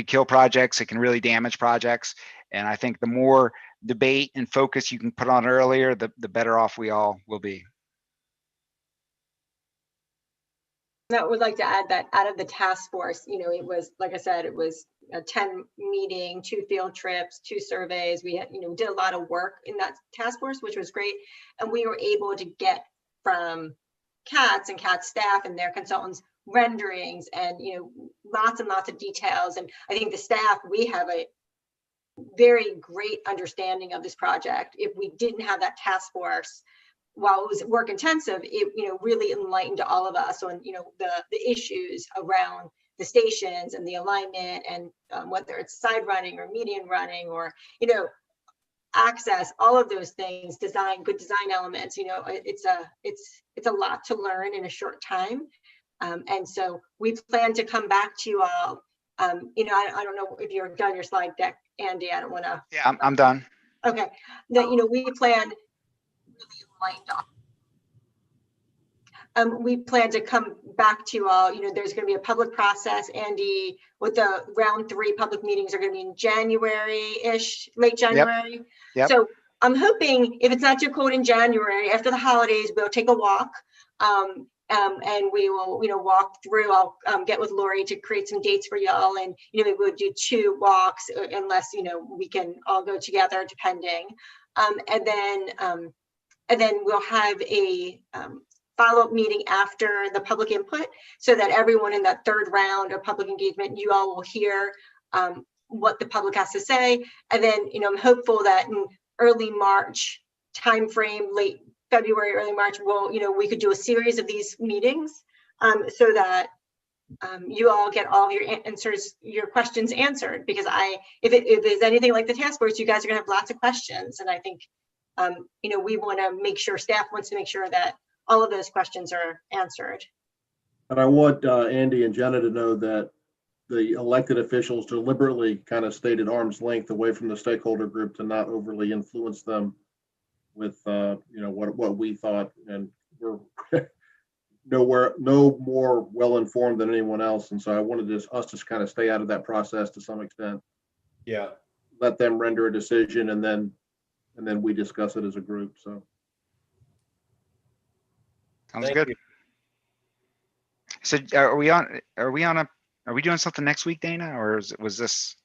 kill projects. It can really damage projects. And I think the more debate and focus you can put on earlier, the better off we all will be. I would like to add that out of the task force, you know, it was, like I said, it was a 10 meeting, 2 field trips, 2 surveys. We had, you know, did a lot of work in that task force, which was great. And we were able to get from CATS and CATS staff and their consultants renderings and, you know, lots and lots of details. And I think the staff, we have a very great understanding of this project. If we didn't have that task force, while it was work intensive, it, you know, really enlightened all of us on, you know, the issues around the stations and the alignment and whether it's side running or median running or, you know, access, all of those things, good design elements. You know, it's a lot to learn in a short time. And so we plan to come back to you all. You know, I don't know if you're done your slide deck, Andy. I don't want to. Yeah, I'm done. Okay. That, you know, we plan we plan to come back to you all. You know, there's going to be a public process, Andy, with the round 3 public meetings are going to be in January-ish, late January. Yep. So I'm hoping if it's not too cold in January, after the holidays, we'll take a walk. And we will, you know, walk through. I'll get with Lori to create some dates for y'all, and you know, maybe we'll do 2 walks unless, you know, we can all go together depending. And then we'll have a follow-up meeting after the public input, so that everyone in that 3rd round of public engagement, you all will hear what the public has to say. And then, you know, I'm hopeful that in early March timeframe, late February, early March, you know, we could do a series of these meetings so that you all get all of your answers, your questions answered. Because if there's anything like the task force, you guys are gonna have lots of questions. And I think, you know, we wanna make sure, staff wants to make sure that all of those questions are answered. And I want Andy and Jenna to know that the elected officials deliberately kind of stayed at arm's length away from the stakeholder group to not overly influence them with you know, what we thought, and we're no more well informed than anyone else. And so I wanted us to kind of stay out of that process to some extent. Yeah. Let them render a decision, and then we discuss it as a group. So Sounds good. So are we doing something next week, Dana, or was this?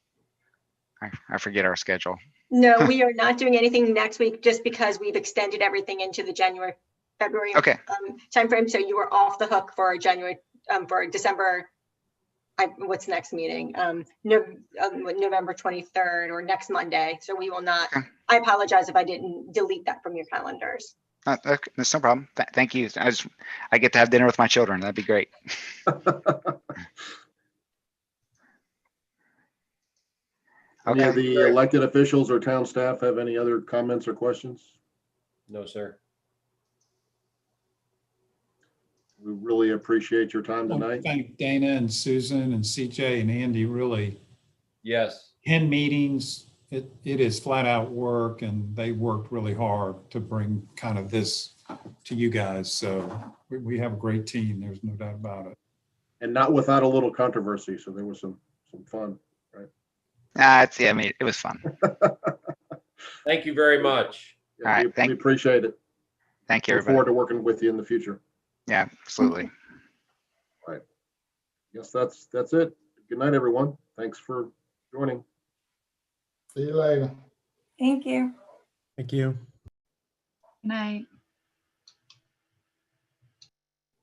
I forget our schedule. No, we are not doing anything next week, just because we've extended everything into the February timeframe. So you are off the hook for for December. What's next meeting? November 23rd or next Monday. So we will not. Okay. I apologize if I didn't delete that from your calendars. That's no problem. Thank you. I get to have dinner with my children. That'd be great. Any of the elected officials or town staff have any other comments or questions? No, sir. We really appreciate your time tonight. Thank Dana and Susan and CJ and Andy. Really. Yes. 10 meetings. It is flat out work, and they worked really hard to bring kind of this to you guys. So we have a great team. There's no doubt about it. And not without a little controversy. So there was some fun, right? I mean, it was fun. Thank you very much. Yeah, all right, we appreciate it. Thank you. Look forward to working with you in the future. Yeah, absolutely. All right. Yes, that's it. Good night, everyone. thanks for joining. See you later. Thank you. Thank you. Night.